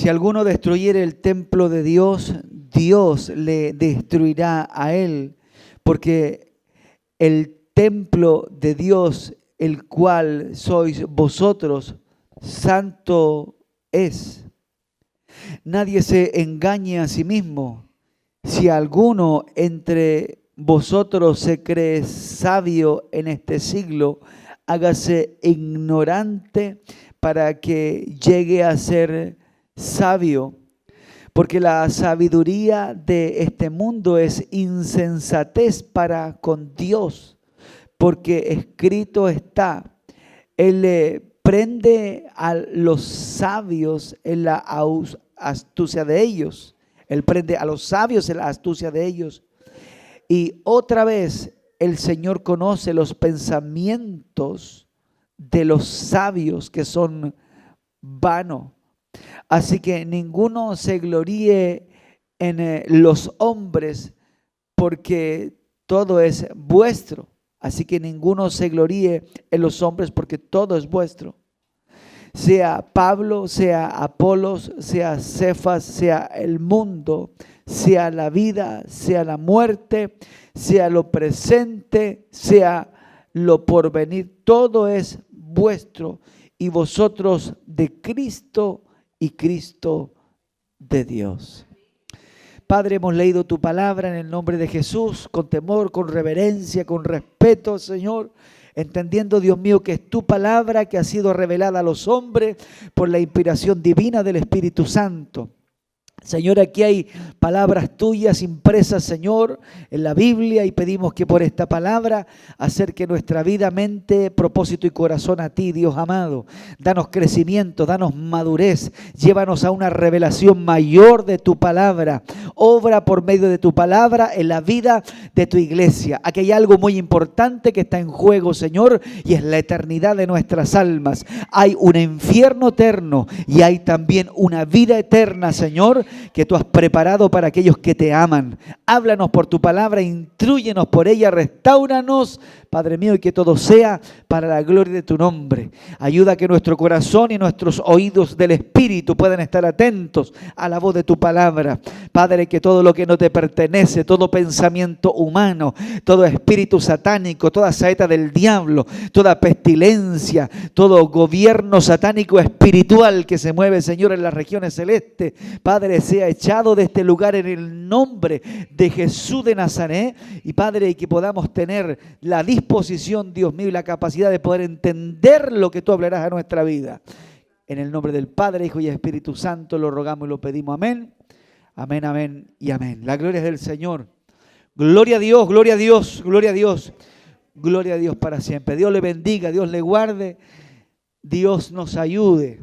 Si alguno destruyere el templo de Dios, Dios le destruirá a él, porque el templo de Dios, el cual sois vosotros, santo es. Nadie se engañe a sí mismo. Si alguno entre vosotros se cree sabio en este siglo, hágase ignorante para que llegue a ser sabio, porque la sabiduría de este mundo es insensatez para con Dios, porque escrito está, Él prende a los sabios en la astucia de ellos. Él prende a los sabios en la astucia de ellos. Y otra vez el Señor conoce los pensamientos de los sabios, que son vanos. Así que ninguno se gloríe en los hombres, porque todo es vuestro. Así que ninguno se gloríe en los hombres, porque todo es vuestro. Sea Pablo, sea Apolos, sea Cefas, sea el mundo, sea la vida, sea la muerte, sea lo presente, sea lo porvenir, todo es vuestro, y vosotros de Cristo y Cristo de Dios. Padre, hemos leído tu palabra en el nombre de Jesús, con temor, con reverencia, con respeto, Señor, entendiendo, Dios mío, que es tu palabra que ha sido revelada a los hombres por la inspiración divina del Espíritu Santo. Señor, aquí hay palabras tuyas impresas, Señor, en la Biblia, y pedimos que por esta palabra acerque nuestra vida, mente, propósito y corazón a ti, Dios amado. Danos crecimiento, danos madurez, llévanos a una revelación mayor de tu palabra. Obra por medio de tu palabra en la vida de tu iglesia. Aquí hay algo muy importante que está en juego, Señor, y es la eternidad de nuestras almas. Hay un infierno eterno y hay también una vida eterna, Señor, que tú has preparado para aquellos que te aman. Háblanos por tu palabra, instrúyenos por ella, restáuranos, Padre mío, y que todo sea para la gloria de tu nombre. Ayuda a que nuestro corazón y nuestros oídos del Espíritu puedan estar atentos a la voz de tu palabra. Padre, que todo lo que no te pertenece, todo pensamiento humano, todo espíritu satánico, toda saeta del diablo, toda pestilencia, todo gobierno satánico espiritual que se mueve, Señor, en las regiones celestes, Padre, sea echado de este lugar en el nombre de Jesús de Nazaret. Y Padre, que podamos tener la disposición, Dios mío, y la capacidad de poder entender lo que tú hablarás a nuestra vida. En el nombre del Padre, Hijo y Espíritu Santo lo rogamos y lo pedimos. Amén, amén, amén y amén. La gloria es del Señor. Gloria a Dios, gloria a Dios, gloria a Dios. Gloria a Dios para siempre. Dios le bendiga, Dios le guarde, Dios nos ayude.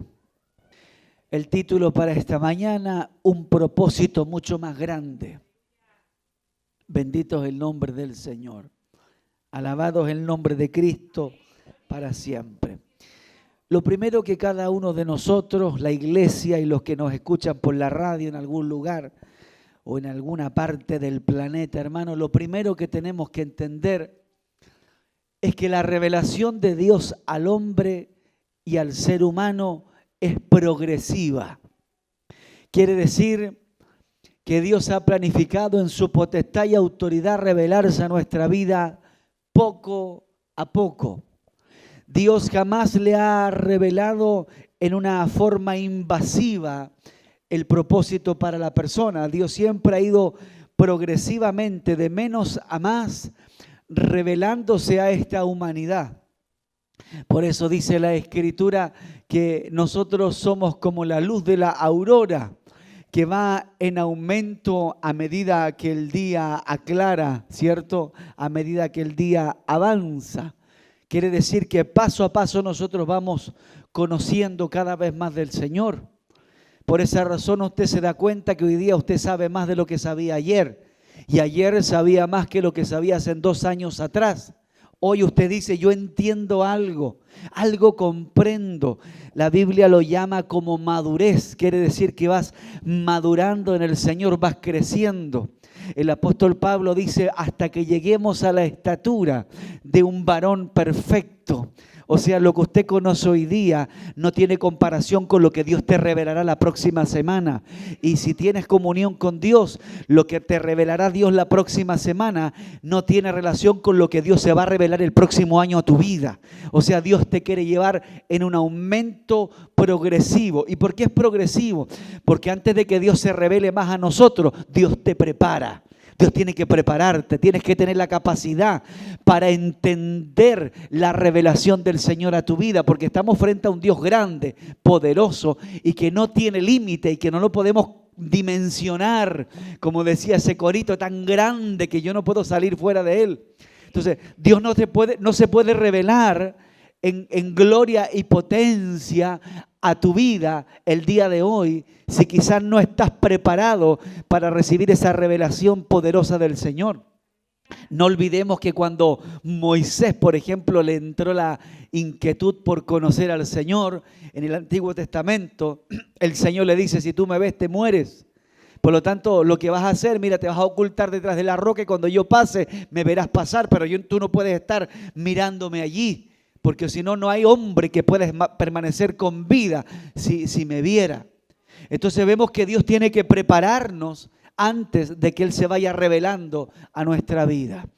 El título para esta mañana, un propósito mucho más grande. Bendito es el nombre del Señor. Alabado es el nombre de Cristo para siempre. Lo primero que cada uno de nosotros, la iglesia y los que nos escuchan por la radio en algún lugar o en alguna parte del planeta, hermano, lo primero que tenemos que entender es que la revelación de Dios al hombre y al ser humano es progresiva. Quiere decir que Dios ha planificado en su potestad y autoridad revelarse a nuestra vida poco a poco. Dios jamás le ha revelado en una forma invasiva el propósito para la persona. Dios siempre ha ido progresivamente, de menos a más, revelándose a esta humanidad. Por eso dice la Escritura que nosotros somos como la luz de la aurora, que va en aumento a medida que el día aclara, ¿cierto? A medida que el día avanza. Quiere decir que paso a paso nosotros vamos conociendo cada vez más del Señor. Por esa razón usted se da cuenta que hoy día usted sabe más de lo que sabía ayer. Y ayer sabía más que lo que sabía hace 2 años atrás. Hoy usted dice, yo entiendo algo comprendo. La Biblia lo llama como madurez, quiere decir que vas madurando en el Señor, vas creciendo. El apóstol Pablo dice, hasta que lleguemos a la estatura de un varón perfecto. Cristo. O sea, lo que usted conoce hoy día no tiene comparación con lo que Dios te revelará la próxima semana. Y si tienes comunión con Dios, lo que te revelará Dios la próxima semana no tiene relación con lo que Dios se va a revelar el próximo año a tu vida. O sea, Dios te quiere llevar en un aumento progresivo. ¿Y por qué es progresivo? Porque antes de que Dios se revele más a nosotros, Dios te prepara. Dios tiene que prepararte, tienes que tener la capacidad para entender la revelación del Señor a tu vida, porque estamos frente a un Dios grande, poderoso y que no tiene límite y que no lo podemos dimensionar, como decía ese corito, tan grande que yo no puedo salir fuera de él. Entonces, Dios no se puede revelar en gloria y potencia a tu vida el día de hoy si quizás no estás preparado para recibir esa revelación poderosa del Señor. No olvidemos que cuando Moisés, por ejemplo, le entró la inquietud por conocer al Señor en el Antiguo Testamento, el Señor le dice: si tú me ves, te mueres. Por lo tanto, lo que vas a hacer, mira, te vas a ocultar detrás de la roca y cuando yo pase, me verás pasar, pero tú no puedes estar mirándome allí. Porque si no, no hay hombre que pueda permanecer con vida si me viera. Entonces vemos que Dios tiene que prepararnos antes de que Él se vaya revelando a nuestra vida.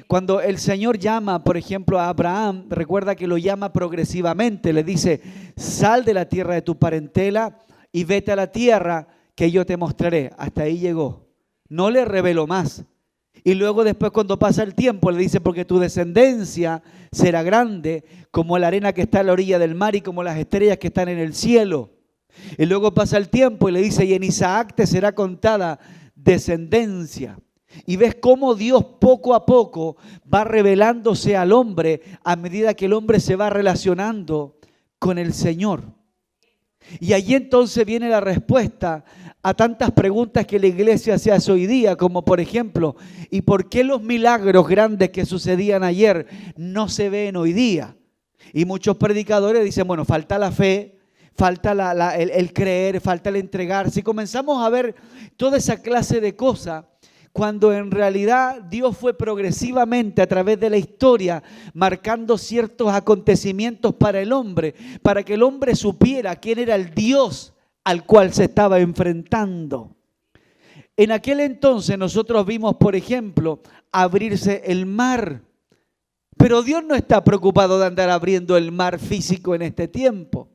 Cuando el Señor llama, por ejemplo, a Abraham, recuerda que lo llama progresivamente. Le dice: sal de la tierra de tu parentela y vete a la tierra que yo te mostraré. Hasta ahí llegó. No le reveló más. Y luego después, cuando pasa el tiempo, le dice: porque tu descendencia será grande como la arena que está a la orilla del mar y como las estrellas que están en el cielo. Y luego pasa el tiempo y le dice: y en Isaac te será contada descendencia. Y ves cómo Dios poco a poco va revelándose al hombre a medida que el hombre se va relacionando con el Señor. Y allí entonces viene la respuesta a tantas preguntas que la iglesia se hace hoy día, como por ejemplo: ¿y por qué los milagros grandes que sucedían ayer no se ven hoy día? Y muchos predicadores dicen: bueno, falta la fe, falta el creer, falta el entregarse. Y comenzamos a ver toda esa clase de cosas, cuando en realidad Dios fue progresivamente a través de la historia marcando ciertos acontecimientos para el hombre, para que el hombre supiera quién era el Dios al cual se estaba enfrentando. En aquel entonces nosotros vimos, por ejemplo, abrirse el mar. Pero Dios no está preocupado de andar abriendo el mar físico en este tiempo.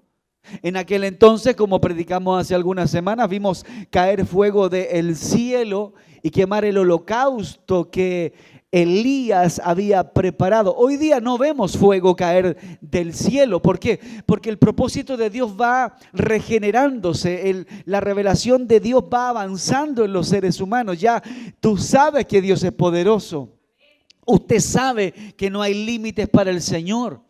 En aquel entonces, como predicamos hace algunas semanas, vimos caer fuego del cielo y quemar el holocausto que Elías había preparado. Hoy día no vemos fuego caer del cielo. ¿Por qué? Porque el propósito de Dios va regenerándose. La revelación de Dios va avanzando en los seres humanos. Ya tú sabes que Dios es poderoso. Usted sabe que no hay límites para el Señor.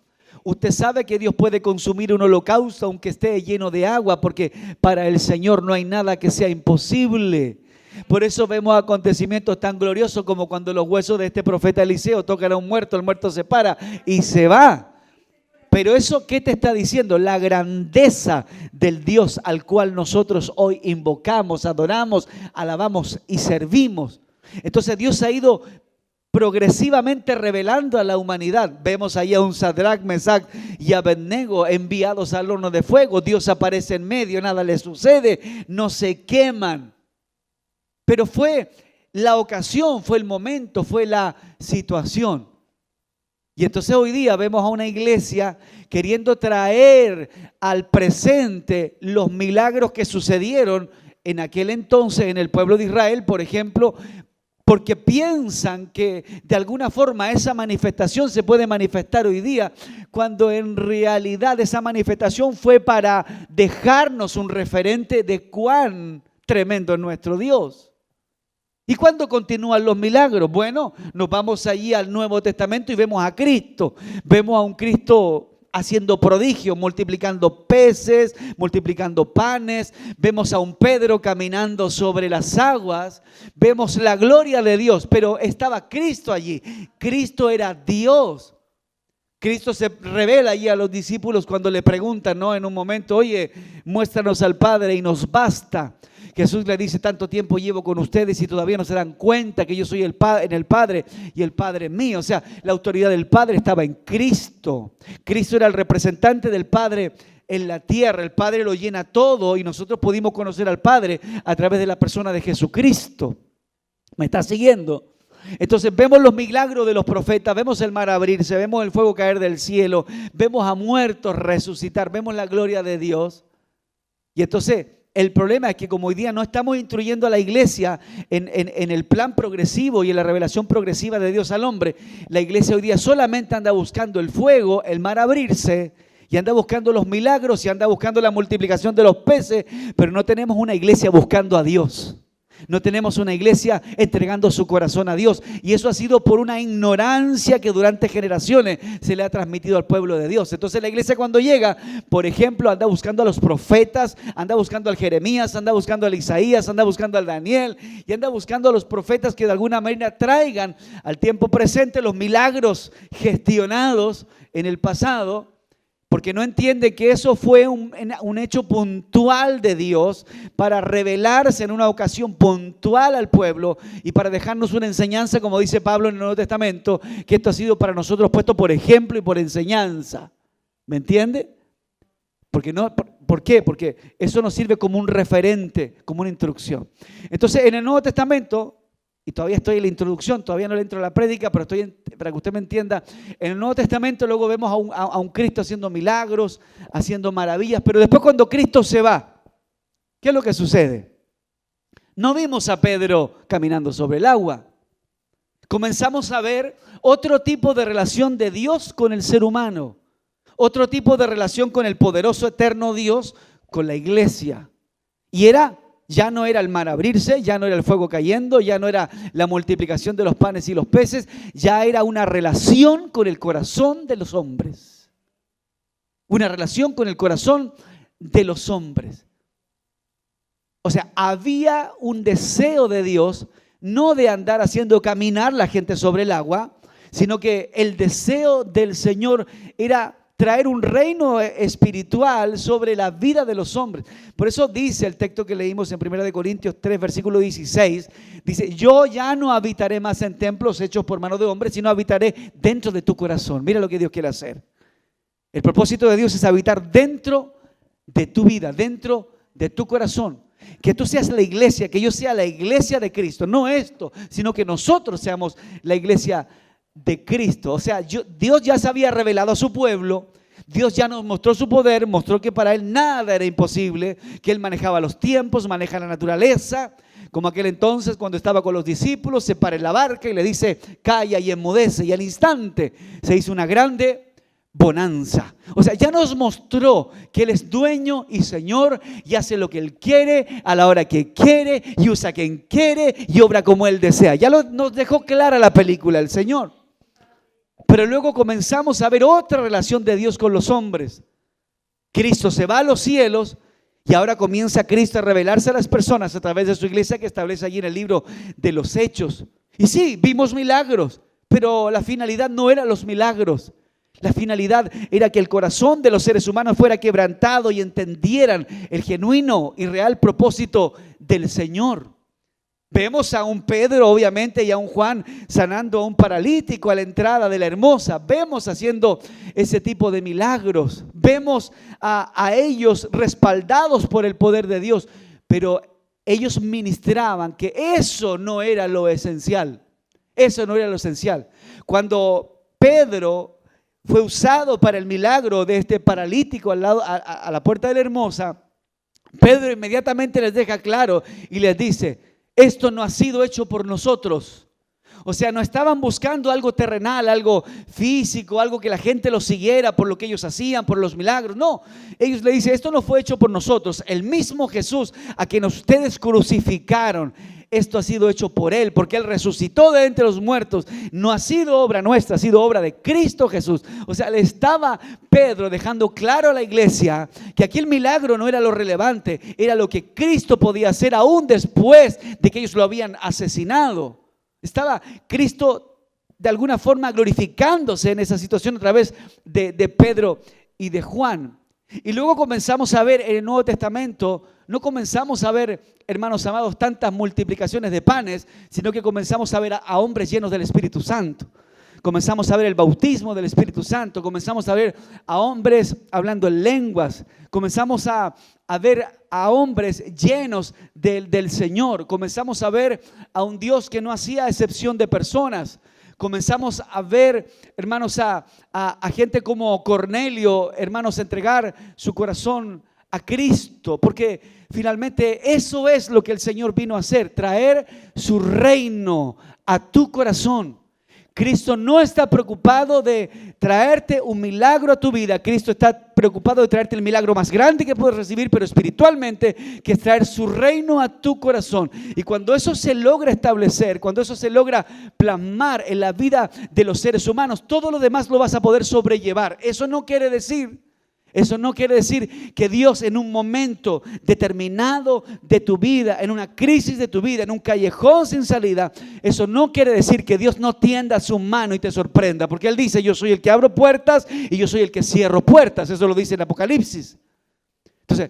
Usted sabe que Dios puede consumir un holocausto aunque esté lleno de agua, porque para el Señor no hay nada que sea imposible. Por eso vemos acontecimientos tan gloriosos como cuando los huesos de este profeta Eliseo tocan a un muerto, el muerto se para y se va. Pero eso, ¿qué te está diciendo? La grandeza del Dios al cual nosotros hoy invocamos, adoramos, alabamos y servimos. Entonces Dios ha ido progresivamente revelando a la humanidad. Vemos ahí a un Sadrach, Mesach y Abednego enviados al horno de fuego. Dios aparece en medio, nada les sucede, no se queman. Pero fue la ocasión, fue el momento, fue la situación. Y entonces hoy día vemos a una iglesia queriendo traer al presente los milagros que sucedieron en aquel entonces en el pueblo de Israel, por ejemplo, porque piensan que de alguna forma esa manifestación se puede manifestar hoy día, cuando en realidad esa manifestación fue para dejarnos un referente de cuán tremendo es nuestro Dios. ¿Y cuándo continúan los milagros? Bueno, nos vamos allí al Nuevo Testamento y vemos a Cristo. Vemos a un Cristo haciendo prodigios, multiplicando peces, multiplicando panes. Vemos a un Pedro caminando sobre las aguas. Vemos la gloria de Dios, pero estaba Cristo allí. Cristo era Dios. Cristo se revela allí a los discípulos cuando le preguntan, ¿no? En un momento: oye, muéstranos al Padre y nos basta. Jesús le dice: tanto tiempo llevo con ustedes y todavía no se dan cuenta que yo soy en el Padre y el Padre en mí. O sea, la autoridad del Padre estaba en Cristo. Cristo era el representante del Padre en la tierra. El Padre lo llena todo y nosotros pudimos conocer al Padre a través de la persona de Jesucristo. ¿Me está siguiendo? Entonces vemos los milagros de los profetas, vemos el mar abrirse, vemos el fuego caer del cielo, vemos a muertos resucitar, vemos la gloria de Dios. Y entonces el problema es que como hoy día no estamos instruyendo a la iglesia en el plan progresivo y en la revelación progresiva de Dios al hombre, la iglesia hoy día solamente anda buscando el fuego, el mar abrirse, y anda buscando los milagros y anda buscando la multiplicación de los peces, pero no tenemos una iglesia buscando a Dios. No tenemos una iglesia entregando su corazón a Dios. Y eso ha sido por una ignorancia que durante generaciones se le ha transmitido al pueblo de Dios. Entonces la iglesia cuando llega, por ejemplo, anda buscando a los profetas, anda buscando al Jeremías, anda buscando al Isaías, anda buscando al Daniel y anda buscando a los profetas que de alguna manera traigan al tiempo presente los milagros gestionados en el pasado. Porque no entiende que eso fue un hecho puntual de Dios para revelarse en una ocasión puntual al pueblo y para dejarnos una enseñanza, como dice Pablo en el Nuevo Testamento, que esto ha sido para nosotros puesto por ejemplo y por enseñanza. ¿Me entiende? ¿Por qué? Porque eso nos sirve como un referente, como una instrucción. Entonces, en el Nuevo Testamento, y todavía estoy en la introducción, todavía no le entro a la prédica, pero para que usted me entienda, en el Nuevo Testamento luego vemos a un Cristo haciendo milagros, haciendo maravillas, pero después cuando Cristo se va, ¿qué es lo que sucede? No vimos a Pedro caminando sobre el agua. Comenzamos a ver otro tipo de relación de Dios con el ser humano, otro tipo de relación con el poderoso eterno Dios, con la iglesia. Y ya no era el mar abrirse, ya no era el fuego cayendo, ya no era la multiplicación de los panes y los peces, ya era una relación con el corazón de los hombres. Una relación con el corazón de los hombres. O sea, había un deseo de Dios, no de andar haciendo caminar la gente sobre el agua, sino que el deseo del Señor era traer un reino espiritual sobre la vida de los hombres. Por eso dice el texto que leímos en 1 Corintios 3, versículo 16, dice: yo ya no habitaré más en templos hechos por mano de hombres, sino habitaré dentro de tu corazón. Mira lo que Dios quiere hacer. El propósito de Dios es habitar dentro de tu vida, dentro de tu corazón. Que tú seas la iglesia, que yo sea la iglesia de Cristo. No esto, sino que nosotros seamos la iglesia de Cristo. O sea, Dios ya se había revelado a su pueblo. Dios ya nos mostró su poder, mostró que para Él nada era imposible, que Él manejaba los tiempos, maneja la naturaleza, como aquel entonces cuando estaba con los discípulos, se para en la barca y le dice: calla y enmudece, y al instante se hizo una grande bonanza. O sea, ya nos mostró que Él es dueño y Señor y hace lo que Él quiere, a la hora que quiere, y usa a quien quiere y obra como Él desea. Ya nos dejó clara la película el Señor. Pero luego comenzamos a ver otra relación de Dios con los hombres. Cristo se va a los cielos y ahora comienza Cristo a revelarse a las personas a través de su iglesia, que establece allí en el libro de los Hechos. Y sí, vimos milagros, pero la finalidad no eran los milagros. La finalidad era que el corazón de los seres humanos fuera quebrantado y entendieran el genuino y real propósito del Señor. Vemos a un Pedro, obviamente, y a un Juan sanando a un paralítico a la entrada de la Hermosa. Vemos haciendo ese tipo de milagros. Vemos a ellos respaldados por el poder de Dios. Pero ellos ministraban que eso no era lo esencial. Eso no era lo esencial. Cuando Pedro fue usado para el milagro de este paralítico al lado, a la puerta de la Hermosa, Pedro inmediatamente les deja claro y les dice: esto no ha sido hecho por nosotros. O sea, no estaban buscando algo terrenal, algo físico, algo que la gente los siguiera por lo que ellos hacían, por los milagros. No, ellos le dicen: esto no fue hecho por nosotros. El mismo Jesús a quien ustedes crucificaron, esto ha sido hecho por Él, porque Él resucitó de entre los muertos. No ha sido obra nuestra, ha sido obra de Cristo Jesús. O sea, le estaba Pedro dejando claro a la iglesia que aquí el milagro no era lo relevante, era lo que Cristo podía hacer aún después de que ellos lo habían asesinado. Estaba Cristo de alguna forma glorificándose en esa situación a través de Pedro y de Juan. Y luego comenzamos a ver en el Nuevo Testamento, no comenzamos a ver, hermanos amados, tantas multiplicaciones de panes, sino que comenzamos a ver a hombres llenos del Espíritu Santo. Comenzamos a ver el bautismo del Espíritu Santo, comenzamos a ver a hombres hablando en lenguas, comenzamos a ver a hombres llenos del Señor, comenzamos a ver a un Dios que no hacía excepción de personas. Comenzamos a ver, hermanos, a gente como Cornelio, hermanos, entregar su corazón a Cristo, porque finalmente eso es lo que el Señor vino a hacer, traer su reino a tu corazón. Cristo no está preocupado de traerte un milagro a tu vida. Cristo está preocupado de traerte el milagro más grande que puedes recibir, pero espiritualmente, que es traer su reino a tu corazón. Y cuando eso se logra establecer, cuando eso se logra plasmar en la vida de los seres humanos, todo lo demás lo vas a poder sobrellevar. Eso no quiere decir que Dios en un momento determinado de tu vida, en una crisis de tu vida, en un callejón sin salida, eso no quiere decir que Dios no tienda su mano y te sorprenda, porque Él dice: yo soy el que abro puertas y yo soy el que cierro puertas. Eso lo dice en Apocalipsis. Entonces,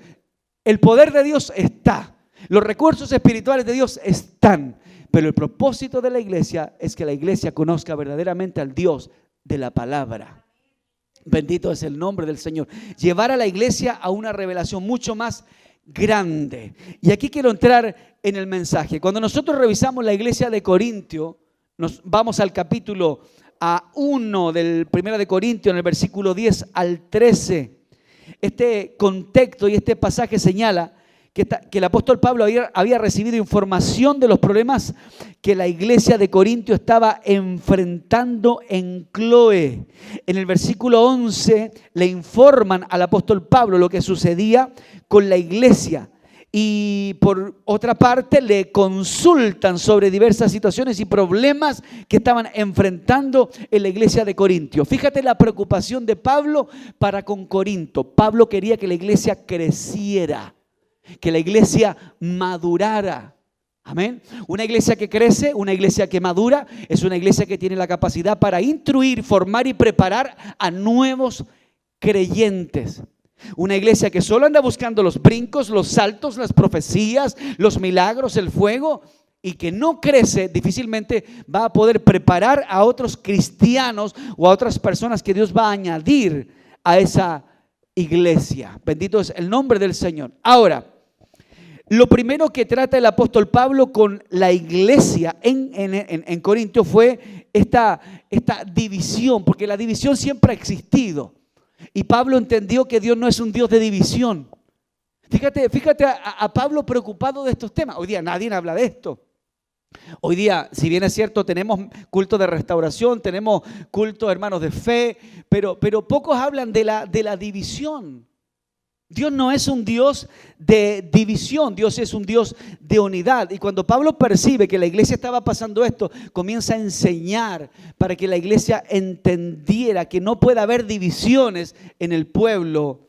el poder de Dios está, los recursos espirituales de Dios están, pero el propósito de la iglesia es que la iglesia conozca verdaderamente al Dios de la palabra. Bendito es el nombre del Señor. Llevar a la iglesia a una revelación mucho más grande. Y aquí quiero entrar en el mensaje. Cuando nosotros revisamos la iglesia de Corintio, nos vamos al capítulo 1 del 1 de Corintios, en el versículo 10 al 13. Este contexto y este pasaje señala que el apóstol Pablo había recibido información de los problemas que la iglesia de Corintio estaba enfrentando en Cloé. En el versículo 11 le informan al apóstol Pablo lo que sucedía con la iglesia. Y por otra parte le consultan sobre diversas situaciones y problemas que estaban enfrentando en la iglesia de Corintio. Fíjate la preocupación de Pablo para con Corinto. Pablo quería que la iglesia creciera, que la iglesia madurara. Amén. Una iglesia que crece, una iglesia que madura, es una iglesia que tiene la capacidad para instruir, formar y preparar a nuevos creyentes. Una iglesia que solo anda buscando los brincos, los saltos, las profecías, los milagros, el fuego, y que no crece, difícilmente va a poder preparar a otros cristianos o a otras personas que Dios va a añadir a esa iglesia. Bendito es el nombre del Señor. Ahora, lo primero que trata el apóstol Pablo con la iglesia en Corintio fue esta división, porque la división siempre ha existido. Y Pablo entendió que Dios no es un Dios de división. Fíjate a Pablo preocupado de estos temas. Hoy día nadie habla de esto. Hoy día, si bien es cierto, tenemos culto de restauración, tenemos culto, hermanos, de fe, pero pocos hablan de la división. Dios no es un Dios de división, Dios es un Dios de unidad. Y cuando Pablo percibe que la iglesia estaba pasando esto, comienza a enseñar para que la iglesia entendiera que no puede haber divisiones en el pueblo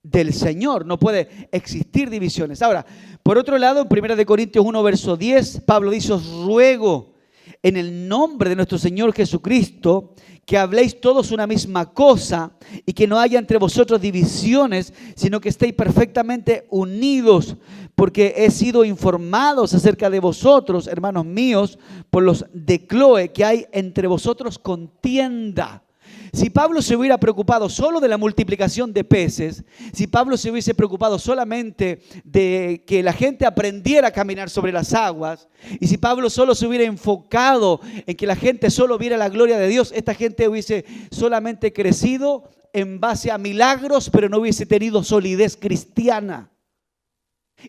del Señor, no puede existir divisiones. Ahora, por otro lado, en 1 Corintios 1, verso 10, Pablo dice: os ruego en el nombre de nuestro Señor Jesucristo que habléis todos una misma cosa y que no haya entre vosotros divisiones, sino que estéis perfectamente unidos, porque he sido informados acerca de vosotros, hermanos míos, por los de Cloé, que hay entre vosotros contienda. Si Pablo se hubiera preocupado solo de la multiplicación de peces, si Pablo se hubiese preocupado solamente de que la gente aprendiera a caminar sobre las aguas, y si Pablo solo se hubiera enfocado en que la gente solo viera la gloria de Dios, esta gente hubiese solamente crecido en base a milagros, pero no hubiese tenido solidez cristiana.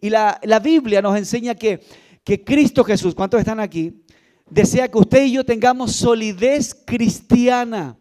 Y la Biblia nos enseña que Cristo Jesús, ¿cuántos están aquí?, desea que usted y yo tengamos solidez cristiana.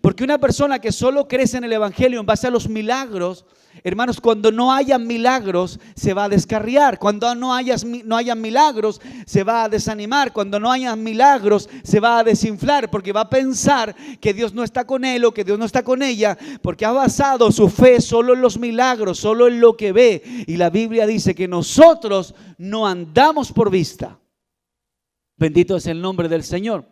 Porque una persona que solo crece en el evangelio en base a los milagros, hermanos, cuando no hayan milagros se va a descarriar. Cuando no hayan milagros se va a desanimar. Cuando no hayan milagros se va a desinflar, porque va a pensar que Dios no está con él o que Dios no está con ella, porque ha basado su fe solo en los milagros, solo en lo que ve. Y la Biblia dice que nosotros no andamos por vista. Bendito es el nombre del Señor.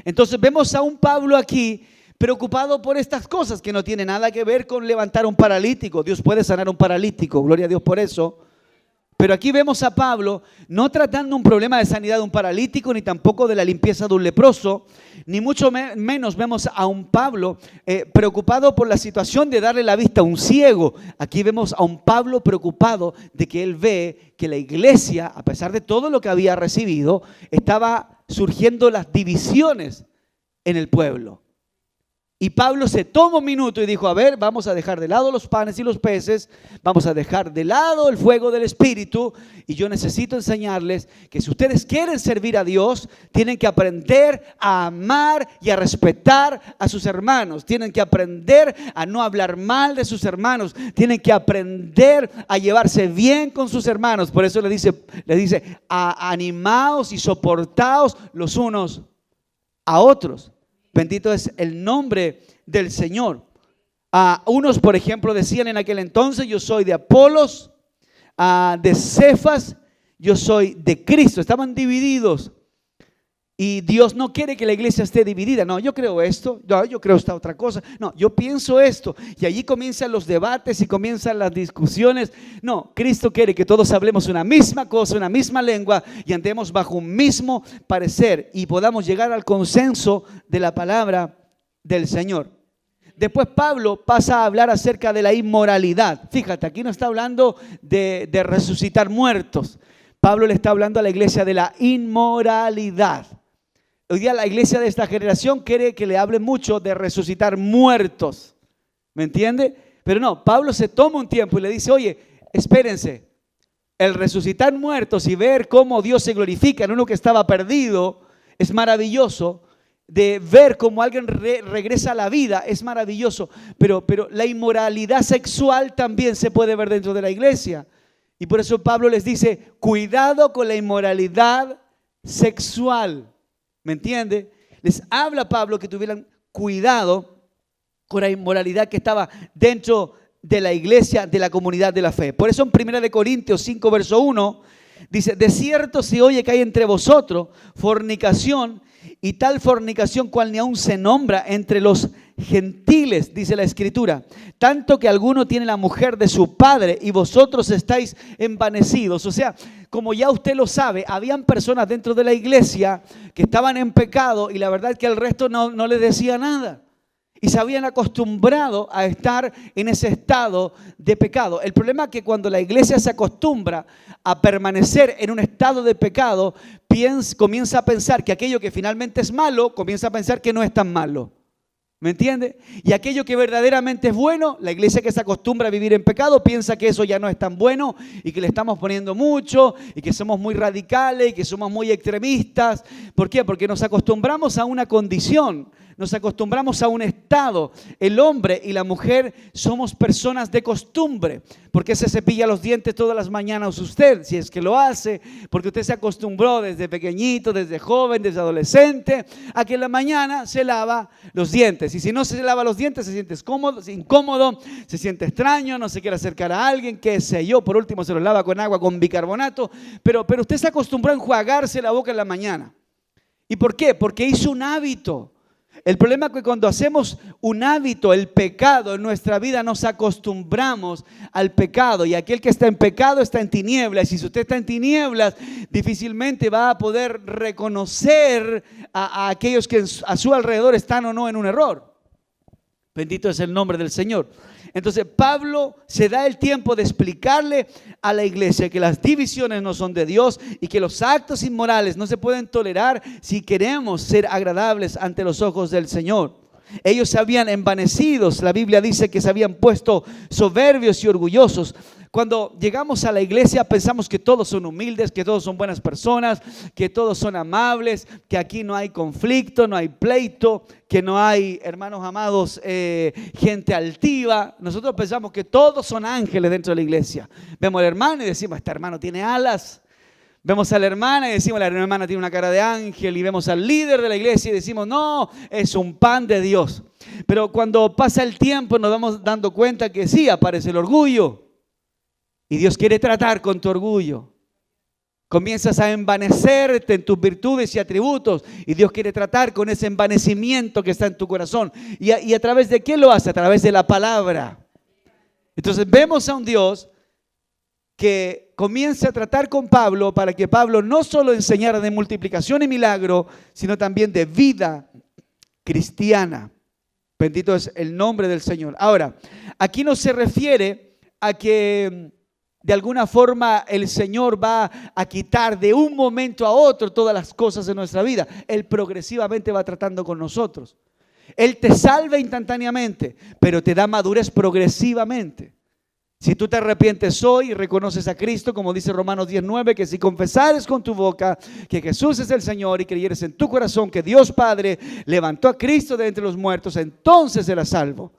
Entonces vemos a un Pablo aquí preocupado por estas cosas que no tienen nada que ver con levantar un paralítico. Dios puede sanar un paralítico, gloria a Dios por eso. Pero aquí vemos a Pablo no tratando un problema de sanidad de un paralítico, ni tampoco de la limpieza de un leproso, ni mucho menos vemos a un Pablo preocupado por la situación de darle la vista a un ciego. Aquí vemos a un Pablo preocupado de que él ve que la iglesia, a pesar de todo lo que había recibido, estaba surgiendo las divisiones en el pueblo. Y Pablo se tomó un minuto y dijo, a ver, vamos a dejar de lado los panes y los peces, vamos a dejar de lado el fuego del Espíritu, y yo necesito enseñarles que si ustedes quieren servir a Dios, tienen que aprender a amar y a respetar a sus hermanos, tienen que aprender a no hablar mal de sus hermanos, tienen que aprender a llevarse bien con sus hermanos. Por eso le dice, animaos y soportaos los unos a otros. Bendito es el nombre del Señor. Unos, por ejemplo, decían en aquel entonces, yo soy de Apolos, de Cefas, yo soy de Cristo. Estaban divididos. Y Dios no quiere que la iglesia esté dividida. No, yo creo esto, no, yo creo esta otra cosa. No, yo pienso esto. Y allí comienzan los debates y comienzan las discusiones. No, Cristo quiere que todos hablemos una misma cosa, una misma lengua, y andemos bajo un mismo parecer y podamos llegar al consenso de la palabra del Señor. Después Pablo pasa a hablar acerca de la inmoralidad. Fíjate, aquí no está hablando de resucitar muertos. Pablo le está hablando a la iglesia de la inmoralidad. Hoy día la iglesia de esta generación quiere que le hable mucho de resucitar muertos. ¿Me entiende? Pero no, Pablo se toma un tiempo y le dice, oye, espérense. El resucitar muertos y ver cómo Dios se glorifica en uno que estaba perdido es maravilloso. De ver cómo alguien regresa a la vida es maravilloso. Pero la inmoralidad sexual también se puede ver dentro de la iglesia. Y por eso Pablo les dice, cuidado con la inmoralidad sexual. ¿Me entiende? Les habla Pablo que tuvieran cuidado con la inmoralidad que estaba dentro de la iglesia, de la comunidad de la fe. Por eso en 1 Corintios 5, verso 1, dice, de cierto se oye que hay entre vosotros fornicación, y tal fornicación cual ni aún se nombra entre los gentiles, dice la Escritura, tanto que alguno tiene la mujer de su padre y vosotros estáis envanecidos. O sea, como ya usted lo sabe, habían personas dentro de la iglesia que estaban en pecado y la verdad es que el resto no les decía nada. Y se habían acostumbrado a estar en ese estado de pecado. El problema es que cuando la iglesia se acostumbra a permanecer en un estado de pecado, comienza a pensar que aquello que finalmente es malo, comienza a pensar que no es tan malo. ¿Me entiende? Y aquello que verdaderamente es bueno, la iglesia que se acostumbra a vivir en pecado piensa que eso ya no es tan bueno y que le estamos poniendo mucho y que somos muy radicales y que somos muy extremistas. ¿Por qué? Porque nos acostumbramos a una condición, nos acostumbramos a un estado. El hombre y la mujer somos personas de costumbre. ¿Por qué se cepilla los dientes todas las mañanas usted? Si es que lo hace, porque usted se acostumbró desde pequeñito, desde joven, desde adolescente, a que en la mañana se lava los dientes. Y si no se lava los dientes, se siente incómodo, se siente extraño, no se quiere acercar a alguien, qué sé yo. Por último, se los lava con agua, con bicarbonato. Pero usted se acostumbró a enjuagarse la boca en la mañana. ¿Y por qué? Porque hizo un hábito. El problema es que cuando hacemos un hábito, el pecado en nuestra vida, nos acostumbramos al pecado. Y aquel que está en pecado está en tinieblas. Y si usted está en tinieblas, difícilmente va a poder reconocer a aquellos que a su alrededor están o no en un error. Bendito es el nombre del Señor. Entonces Pablo se da el tiempo de explicarle a la iglesia que las divisiones no son de Dios y que los actos inmorales no se pueden tolerar si queremos ser agradables ante los ojos del Señor. Ellos se habían envanecido, la Biblia dice que se habían puesto soberbios y orgullosos. Cuando llegamos a la iglesia pensamos que todos son humildes, que todos son buenas personas, que todos son amables, que aquí no hay conflicto, no hay pleito, que no hay, hermanos amados, gente altiva. Nosotros pensamos que todos son ángeles dentro de la iglesia. Vemos al hermano y decimos, este hermano tiene alas. Vemos a la hermana y decimos, la hermana tiene una cara de ángel. Y vemos al líder de la iglesia y decimos, no, es un pan de Dios. Pero cuando pasa el tiempo nos vamos dando cuenta que sí, aparece el orgullo. Y Dios quiere tratar con tu orgullo. Comienzas a envanecerte en tus virtudes y atributos y Dios quiere tratar con ese envanecimiento que está en tu corazón. ¿Y a través de qué lo hace? A través de la palabra. Entonces vemos a un Dios que comienza a tratar con Pablo para que Pablo no solo enseñara de multiplicación y milagro, sino también de vida cristiana. Bendito es el nombre del Señor. Ahora, aquí no se refiere a que de alguna forma el Señor va a quitar de un momento a otro todas las cosas de nuestra vida. Él progresivamente va tratando con nosotros. Él te salva instantáneamente, pero te da madurez progresivamente. Si tú te arrepientes hoy y reconoces a Cristo, como dice Romanos 10:9, que si confesares con tu boca que Jesús es el Señor y creyeres en tu corazón que Dios Padre levantó a Cristo de entre los muertos, entonces serás salvo.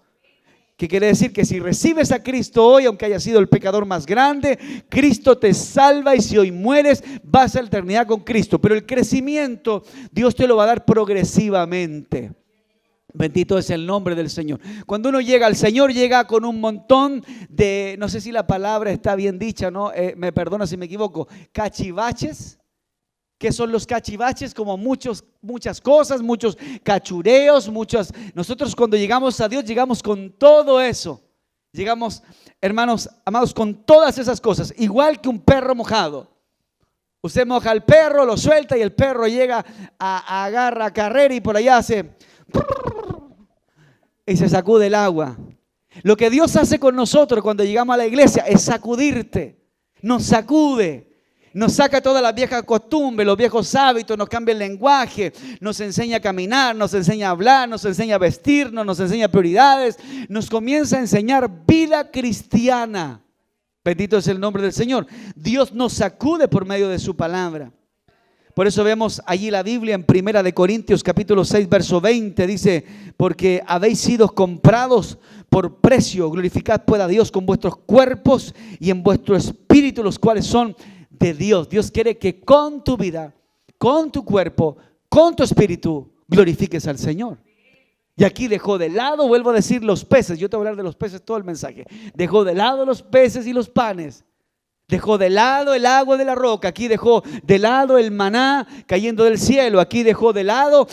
¿Qué quiere decir? Que si recibes a Cristo hoy, aunque haya sido el pecador más grande, Cristo te salva y si hoy mueres, vas a la eternidad con Cristo. Pero el crecimiento Dios te lo va a dar progresivamente. Bendito es el nombre del Señor. Cuando uno llega al Señor, llega con un montón de, no sé si la palabra está bien dicha, ¿no? Me perdona si me equivoco, cachivaches. ¿Qué son los cachivaches? Como muchas cosas, muchos cachureos, nosotros cuando llegamos a Dios, llegamos con todo eso. Llegamos, hermanos amados, con todas esas cosas, igual que un perro mojado. Usted moja al perro, lo suelta y el perro llega, agarra carrera y por allá hace y se sacude el agua. Lo que Dios hace con nosotros cuando llegamos a la iglesia es sacudirte, nos sacude. Nos saca todas las viejas costumbres, los viejos hábitos, nos cambia el lenguaje, nos enseña a caminar, nos enseña a hablar, nos enseña a vestirnos, nos enseña prioridades, nos comienza a enseñar vida cristiana. Bendito es el nombre del Señor. Dios nos sacude por medio de su palabra. Por eso vemos allí la Biblia en 1 Corintios capítulo 6 verso 20, dice: porque habéis sido comprados por precio, glorificad pues a Dios con vuestros cuerpos y en vuestro espíritu, los cuales son de Dios. Dios quiere que con tu vida, con tu cuerpo, con tu espíritu, glorifiques al Señor. Y aquí dejó de lado, vuelvo a decir, los peces. Yo te voy a hablar de los peces todo el mensaje. Dejó de lado los peces y los panes. Dejó de lado el agua de la roca. Aquí dejó de lado el maná cayendo del cielo. Aquí dejó de lado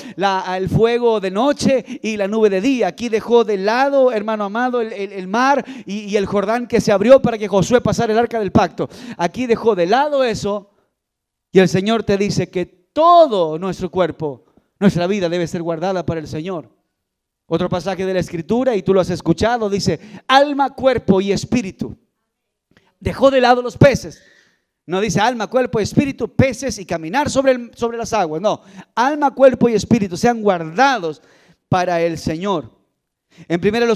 el fuego de noche y la nube de día. Aquí dejó de lado, hermano amado, el mar y el Jordán que se abrió para que Josué pasara el arca del pacto. Aquí dejó de lado eso y el Señor te dice que todo nuestro cuerpo, nuestra vida debe ser guardada para el Señor. Otro pasaje de la Escritura, y tú lo has escuchado, dice: alma, cuerpo y espíritu. Dejó de lado los peces. No dice alma, cuerpo y espíritu, peces y caminar sobre las aguas. No, alma, cuerpo y espíritu sean guardados para el Señor. En 1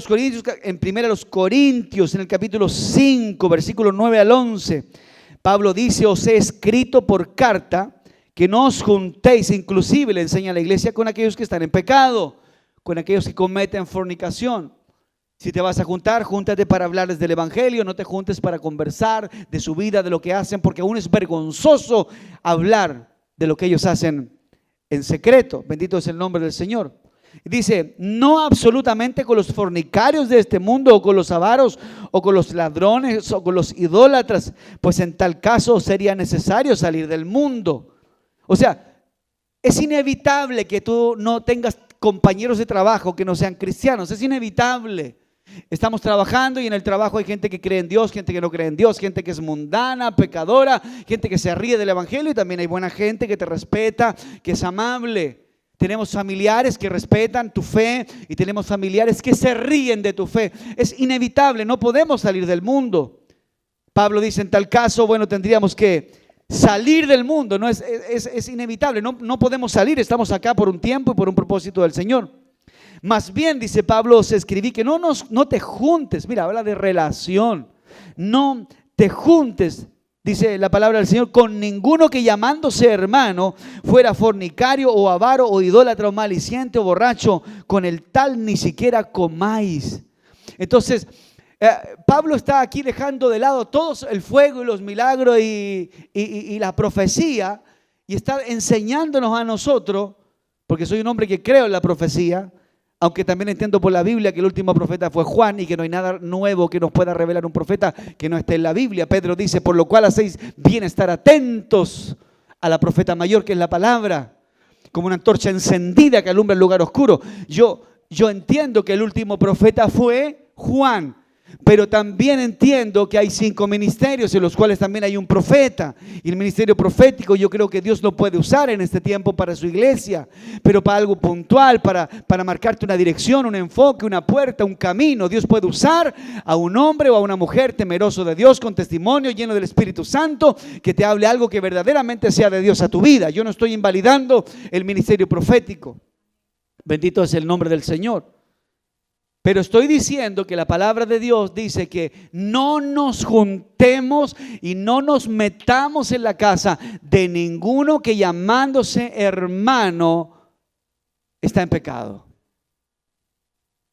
Corintios, en el capítulo 5, versículo 9 al 11, Pablo dice: os he escrito por carta que no os juntéis, inclusive le enseña a la iglesia, con aquellos que están en pecado, con aquellos que cometen fornicación. Si te vas a juntar, júntate para hablarles del evangelio, no te juntes para conversar de su vida, de lo que hacen, porque aún es vergonzoso hablar de lo que ellos hacen en secreto. Bendito es el nombre del Señor. Dice: no absolutamente con los fornicarios de este mundo, o con los avaros, o con los ladrones, o con los idólatras, pues en tal caso sería necesario salir del mundo. O sea, es inevitable que tú no tengas compañeros de trabajo que no sean cristianos, es inevitable. Estamos trabajando y en el trabajo hay gente que cree en Dios, gente que no cree en Dios, gente que es mundana, pecadora, gente que se ríe del evangelio, y también hay buena gente que te respeta, que es amable. Tenemos familiares que respetan tu fe y tenemos familiares que se ríen de tu fe. Es inevitable, no podemos salir del mundo. Pablo dice: en tal caso, bueno, tendríamos que salir del mundo, ¿no? Es inevitable, no podemos salir, estamos acá por un tiempo y por un propósito del Señor. Más bien, dice Pablo, os escribí que no te juntes. Mira, habla de relación. No te juntes, dice la palabra del Señor, con ninguno que llamándose hermano fuera fornicario o avaro o idólatra o maliciente o borracho, con el tal ni siquiera comáis. Entonces, Pablo está aquí dejando de lado todo el fuego y los milagros y la profecía, y está enseñándonos a nosotros, porque soy un hombre que creo en la profecía, Aunque también entiendo por la Biblia que el último profeta fue Juan y que no hay nada nuevo que nos pueda revelar un profeta que no esté en la Biblia. Pedro dice, por lo cual hacéis bien estar atentos a la profeta mayor, que es la palabra, como una antorcha encendida que alumbra el lugar oscuro. Yo entiendo que el último profeta fue Juan, pero también entiendo que hay 5 ministerios en los cuales también hay un profeta. Y el ministerio profético yo creo que Dios lo puede usar en este tiempo para su iglesia, pero para algo puntual, para marcarte una dirección, un enfoque, una puerta, un camino. Dios puede usar a un hombre o a una mujer temeroso de Dios, con testimonio, lleno del Espíritu Santo, que te hable algo que verdaderamente sea de Dios a tu vida. Yo no estoy invalidando el ministerio profético. Bendito es el nombre del Señor. Pero estoy diciendo que la palabra de Dios dice que no nos juntemos y no nos metamos en la casa de ninguno que llamándose hermano está en pecado.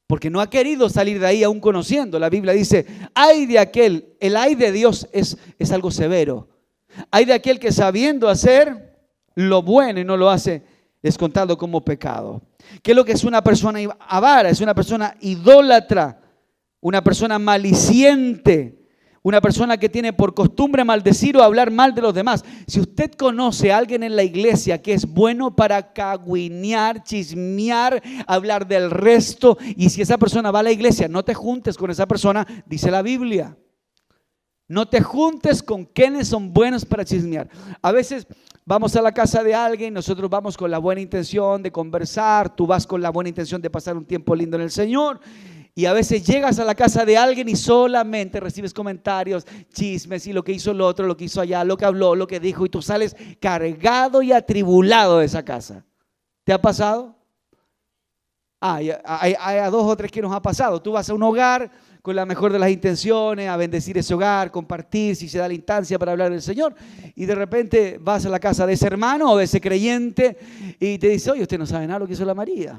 Porque no ha querido salir de ahí aún conociendo. La Biblia dice, ay de aquel, el ay de Dios es algo severo. Ay de aquel que sabiendo hacer lo bueno y no lo hace, es contado como pecado. ¿Qué es lo que es una persona avara? Es una persona idólatra, una persona maliciente, una persona que tiene por costumbre maldecir o hablar mal de los demás. Si usted conoce a alguien en la iglesia que es bueno para cagüinear, chismear, hablar del resto, y si esa persona va a la iglesia, no te juntes con esa persona, dice la Biblia. No te juntes con quienes son buenos para chismear. A veces vamos a la casa de alguien, nosotros vamos con la buena intención de conversar, tú vas con la buena intención de pasar un tiempo lindo en el Señor, y a veces llegas a la casa de alguien y solamente recibes comentarios, chismes y lo que hizo el otro, lo que hizo allá, lo que habló, lo que dijo, y tú sales cargado y atribulado de esa casa. ¿Te ha pasado? Hay a 2 o 3 que nos ha pasado. Tú vas a un hogar con la mejor de las intenciones, a bendecir ese hogar, compartir si se da la instancia para hablar del Señor, y de repente vas a la casa de ese hermano o de ese creyente y te dice, oye, usted no sabe nada de lo que hizo la María.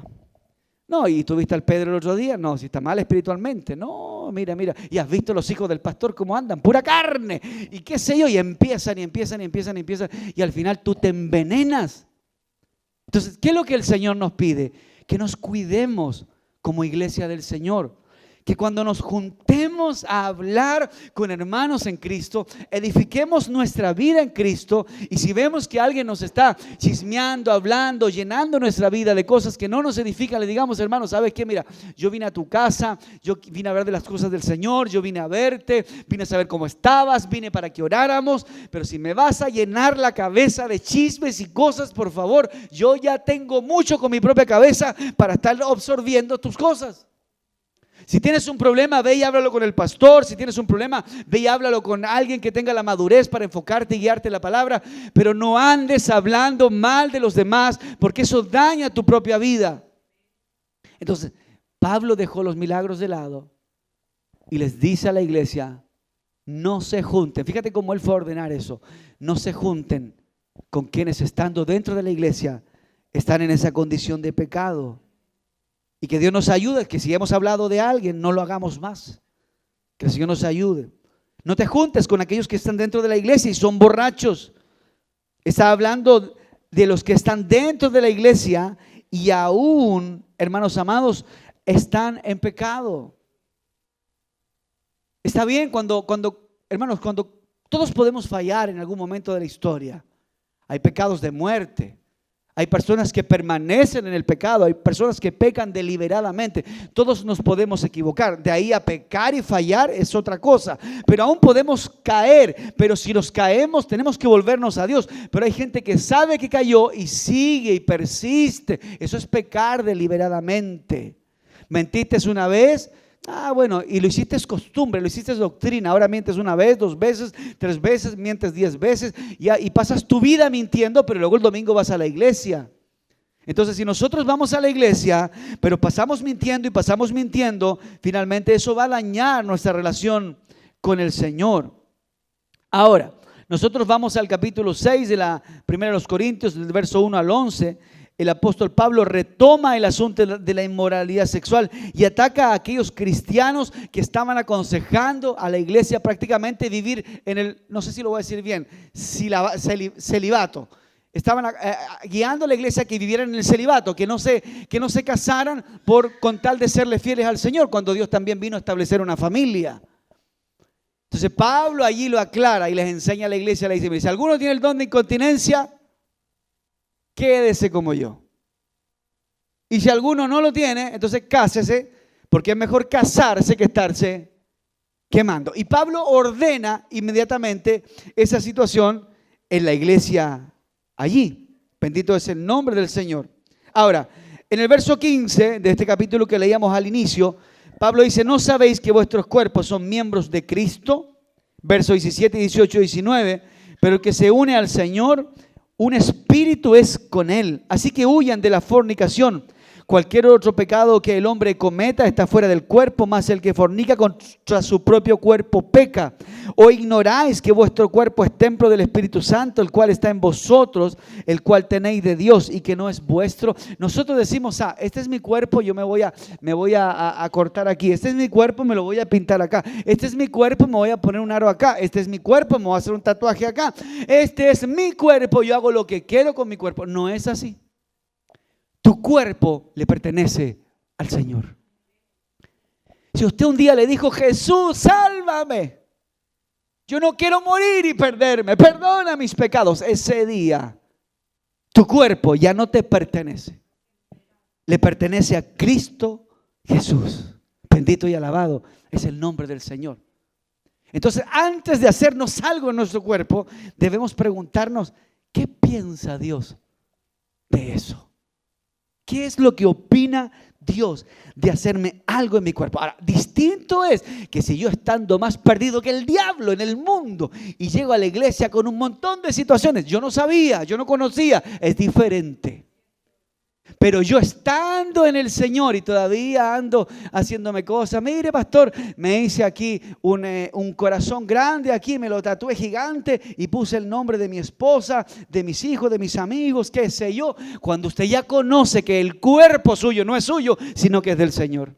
No, ¿y tú viste al Pedro el otro día? No, si está mal espiritualmente. No, mira, ¿y has visto los hijos del pastor cómo andan? Pura carne, y qué sé yo, y empiezan, y al final tú te envenenas. Entonces, ¿qué es lo que el Señor nos pide? Que nos cuidemos como iglesia del Señor. Que cuando nos juntemos a hablar con hermanos en Cristo, edifiquemos nuestra vida en Cristo, y si vemos que alguien nos está chismeando, hablando, llenando nuestra vida de cosas que no nos edifican, le digamos, hermano, ¿sabes qué? Mira, yo vine a tu casa, yo vine a hablar de las cosas del Señor, yo vine a verte, vine a saber cómo estabas, vine para que oráramos, pero si me vas a llenar la cabeza de chismes y cosas, por favor, yo ya tengo mucho con mi propia cabeza para estar absorbiendo tus cosas. Si tienes un problema, ve y háblalo con el pastor. Si tienes un problema, ve y háblalo con alguien que tenga la madurez para enfocarte y guiarte en la palabra. Pero no andes hablando mal de los demás, porque eso daña tu propia vida. Entonces, Pablo dejó los milagros de lado y les dice a la iglesia, no se junten. Fíjate cómo él fue a ordenar eso. No se junten con quienes estando dentro de la iglesia están en esa condición de pecado. Y que Dios nos ayude, que si hemos hablado de alguien, no lo hagamos más. Que el Señor nos ayude. No te juntes con aquellos que están dentro de la iglesia y son borrachos. Está hablando de los que están dentro de la iglesia y aún, hermanos amados, están en pecado. Está bien hermanos, cuando todos podemos fallar en algún momento de la historia. Hay pecados de muerte. Hay personas que permanecen en el pecado, hay personas que pecan deliberadamente. Todos nos podemos equivocar. De ahí a pecar y fallar es otra cosa. Pero aún podemos caer. Pero si nos caemos, tenemos que volvernos a Dios. Pero hay gente que sabe que cayó y sigue y persiste. Eso es pecar deliberadamente. Mentiste una vez. Bueno, y lo hiciste es costumbre, lo hiciste es doctrina. Ahora mientes una vez, 2 veces, 3 veces, mientes 10 veces y pasas tu vida mintiendo, pero luego el domingo vas a la iglesia. Entonces, si nosotros vamos a la iglesia, pero pasamos mintiendo, finalmente eso va a dañar nuestra relación con el Señor. Ahora, nosotros vamos al capítulo 6 de la primera de los Corintios, del verso 1 al 11. El apóstol Pablo retoma el asunto de la inmoralidad sexual y ataca a aquellos cristianos que estaban aconsejando a la iglesia prácticamente vivir en el, no sé si lo voy a decir bien, celibato. estaban guiando a la iglesia a que vivieran en el celibato, que no se casaran con tal de serle fieles al Señor, cuando Dios también vino a establecer una familia. Entonces Pablo allí lo aclara y les enseña a la iglesia, le dice, si alguno tiene el don de incontinencia, quédese como yo. Y si alguno no lo tiene, entonces cásese, porque es mejor casarse que estarse quemando. Y Pablo ordena inmediatamente esa situación en la iglesia allí. Bendito es el nombre del Señor. Ahora, en el verso 15 de este capítulo que leíamos al inicio, Pablo dice, ¿no sabéis que vuestros cuerpos son miembros de Cristo? Versos 17, 18, 19. Pero el que se une al Señor, un espíritu es con Él. Así que huyan de la fornicación. Cualquier otro pecado que el hombre cometa está fuera del cuerpo, mas el que fornica contra su propio cuerpo peca. ¿O ignoráis que vuestro cuerpo es templo del Espíritu Santo, el cual está en vosotros, el cual tenéis de Dios y que no es vuestro? Nosotros decimos, este es mi cuerpo, yo me voy a cortar aquí. Este es mi cuerpo, me lo voy a pintar acá. Este es mi cuerpo, me voy a poner un aro acá. Este es mi cuerpo, me voy a hacer un tatuaje acá. Este es mi cuerpo, yo hago lo que quiero con mi cuerpo. No es así. Tu cuerpo le pertenece al Señor. Si usted un día le dijo, Jesús, sálvame, yo no quiero morir y perderme, perdona mis pecados, ese día tu cuerpo ya no te pertenece. Le pertenece a Cristo Jesús. Bendito y alabado es el nombre del Señor. Entonces, antes de hacernos algo en nuestro cuerpo, debemos preguntarnos, ¿qué piensa Dios de eso? ¿Qué es lo que opina Dios de hacerme algo en mi cuerpo? Ahora, distinto es que si yo estando más perdido que el diablo en el mundo y llego a la iglesia con un montón de situaciones, yo no sabía, yo no conocía, es diferente. Pero yo estando en el Señor y todavía ando haciéndome cosas, mire pastor, me hice aquí un corazón grande, aquí me lo tatué gigante y puse el nombre de mi esposa, de mis hijos, de mis amigos, qué sé yo. Cuando usted ya conoce que el cuerpo suyo no es suyo, sino que es del Señor.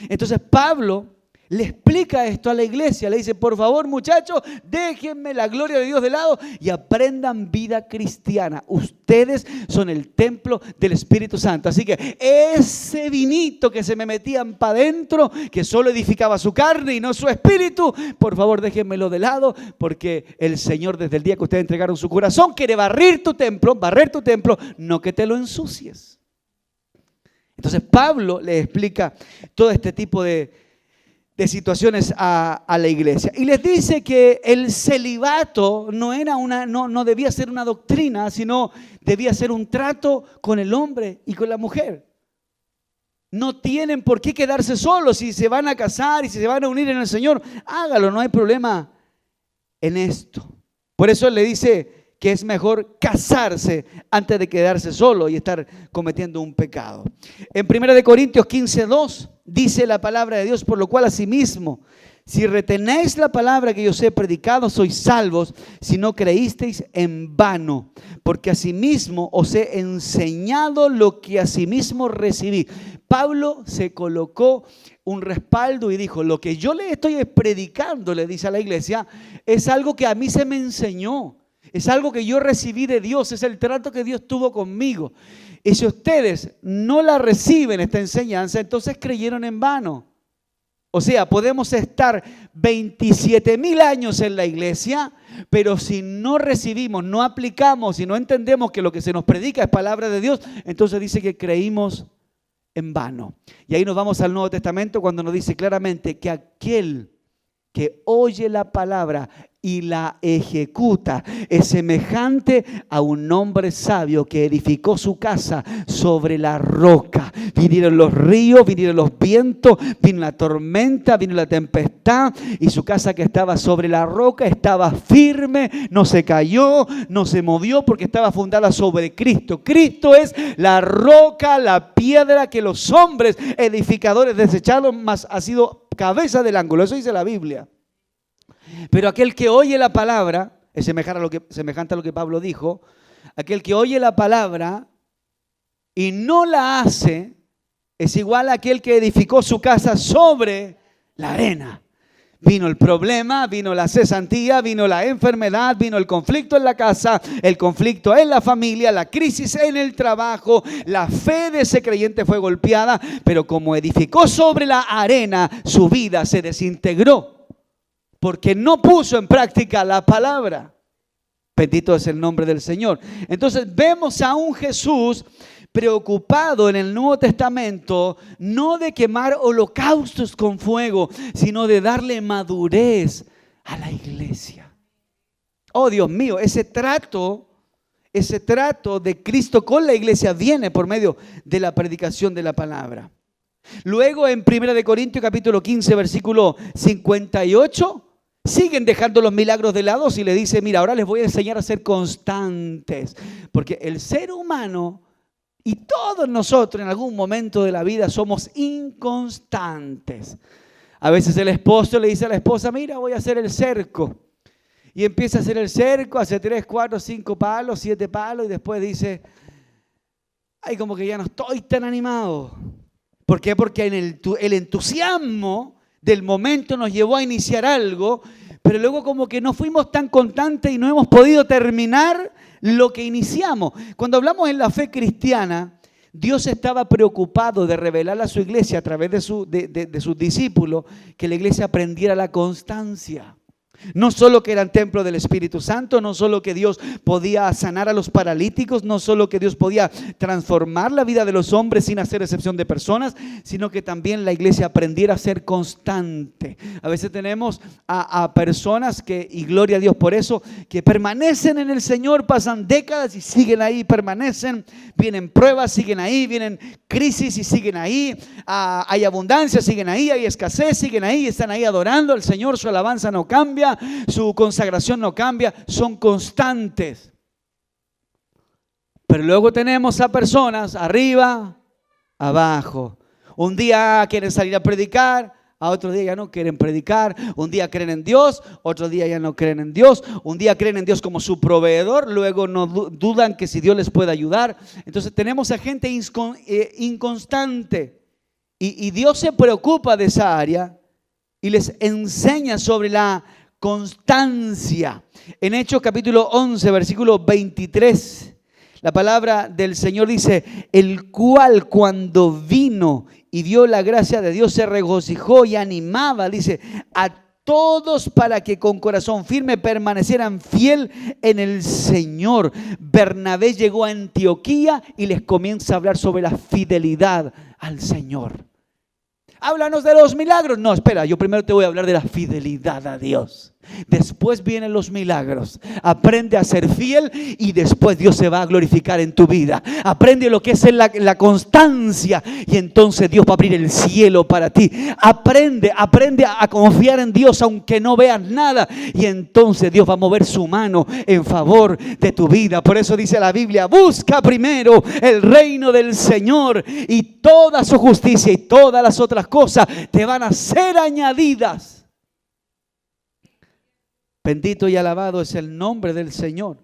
Entonces Pablo le explica esto a la iglesia, le dice, por favor muchachos, déjenme la gloria de Dios de lado y aprendan vida cristiana. Ustedes son el templo del Espíritu Santo. Así que ese vinito que se me metían para adentro, que solo edificaba su carne y no su espíritu, por favor déjenmelo de lado, porque el Señor desde el día que ustedes entregaron su corazón quiere barrer tu templo, no que te lo ensucies. Entonces Pablo le explica todo este tipo de situaciones a la iglesia. Y les dice que el celibato no debía ser una doctrina, sino debía ser un trato con el hombre y con la mujer. No tienen por qué quedarse solos. Si se van a casar y si se van a unir en el Señor, hágalo, no hay problema en esto. Por eso él le dice que es mejor casarse antes de quedarse solo y estar cometiendo un pecado. En 1 Corintios 15:2 dice la palabra de Dios, por lo cual asimismo, si retenéis la palabra que yo os he predicado, sois salvos, si no creísteis en vano, porque asimismo os he enseñado lo que asimismo recibí. Pablo se colocó un respaldo y dijo, lo que yo le estoy predicando, le dice a la iglesia, es algo que a mí se me enseñó. Es algo que yo recibí de Dios, es el trato que Dios tuvo conmigo. Y si ustedes no la reciben, esta enseñanza, entonces creyeron en vano. O sea, podemos estar 27,000 años en la iglesia, pero si no recibimos, no aplicamos y no entendemos que lo que se nos predica es palabra de Dios, entonces dice que creímos en vano. Y ahí nos vamos al Nuevo Testamento cuando nos dice claramente que aquel que oye la palabra y la ejecuta es semejante a un hombre sabio que edificó su casa sobre la roca. Vinieron los ríos, vinieron los vientos, vino la tormenta, vino la tempestad y su casa que estaba sobre la roca estaba firme, no se cayó, no se movió porque estaba fundada sobre Cristo. Cristo es la roca, la piedra que los hombres edificadores desecharon, mas ha sido cabeza del ángulo. Eso dice la Biblia. Pero aquel que oye la palabra, es semejante a lo que Pablo dijo, aquel que oye la palabra y no la hace, es igual a aquel que edificó su casa sobre la arena. Vino el problema, vino la cesantía, vino la enfermedad, vino el conflicto en la casa, el conflicto en la familia, la crisis en el trabajo. La fe de ese creyente fue golpeada, pero como edificó sobre la arena, su vida se desintegró porque no puso en práctica la palabra. Bendito es el nombre del Señor. Entonces vemos a un Jesús preocupado en el Nuevo Testamento, no de quemar holocaustos con fuego, sino de darle madurez a la iglesia. Oh, Dios mío, ese trato de Cristo con la iglesia viene por medio de la predicación de la palabra. Luego en 1 Corintios capítulo 15, versículo 58, siguen dejando los milagros de lado y le dice, mira, ahora les voy a enseñar a ser constantes, porque el ser humano y todos nosotros en algún momento de la vida somos inconstantes. A veces el esposo le dice a la esposa, mira, voy a hacer el cerco. Y empieza a hacer el cerco, hace 3, 4, 5 palos, 7 palos y después dice, ay, como que ya no estoy tan animado. ¿Por qué? Porque en el entusiasmo del momento nos llevó a iniciar algo, pero luego como que no fuimos tan constantes y no hemos podido terminar lo que iniciamos. Cuando hablamos en la fe cristiana, Dios estaba preocupado de revelar a su iglesia a través de sus discípulos, que la iglesia aprendiera la constancia. No solo que eran templo del Espíritu Santo, no solo que Dios podía sanar a los paralíticos, no solo que Dios podía transformar la vida de los hombres sin hacer excepción de personas, sino que también la iglesia aprendiera a ser constante. A veces tenemos a personas que, y gloria a Dios por eso, que permanecen en el Señor, pasan décadas y siguen ahí, permanecen, vienen pruebas, siguen ahí, vienen crisis y siguen ahí, hay abundancia, siguen ahí, hay escasez, siguen ahí, están ahí adorando al Señor, su alabanza no cambia, su consagración no cambia, son constantes. Pero luego tenemos a personas arriba, abajo. Un día quieren salir a predicar, a otro día ya no quieren predicar. Un día creen en Dios, otro día ya no creen en Dios. Un día creen en Dios como su proveedor, luego no dudan que si Dios les puede ayudar. Entonces tenemos a gente inconstante. Y Dios se preocupa de esa área y les enseña sobre la constancia. En Hechos capítulo 11, versículo 23, la palabra del Señor dice, el cual cuando vino y vio la gracia de Dios se regocijó y animaba, dice, a todos para que con corazón firme permanecieran fiel en el Señor. Bernabé llegó a Antioquía y les comienza a hablar sobre la fidelidad al Señor. Háblanos de los milagros. No, espera, yo primero te voy a hablar de la fidelidad a Dios. Después vienen los milagros. Aprende a ser fiel y después Dios se va a glorificar en tu vida. Aprende lo que es la constancia y entonces Dios va a abrir el cielo para ti. Aprende a confiar en Dios aunque no veas nada y entonces Dios va a mover su mano en favor de tu vida. Por eso dice la Biblia, busca primero el reino del Señor y toda su justicia y todas las otras cosas te van a ser añadidas. Bendito y alabado es el nombre del Señor.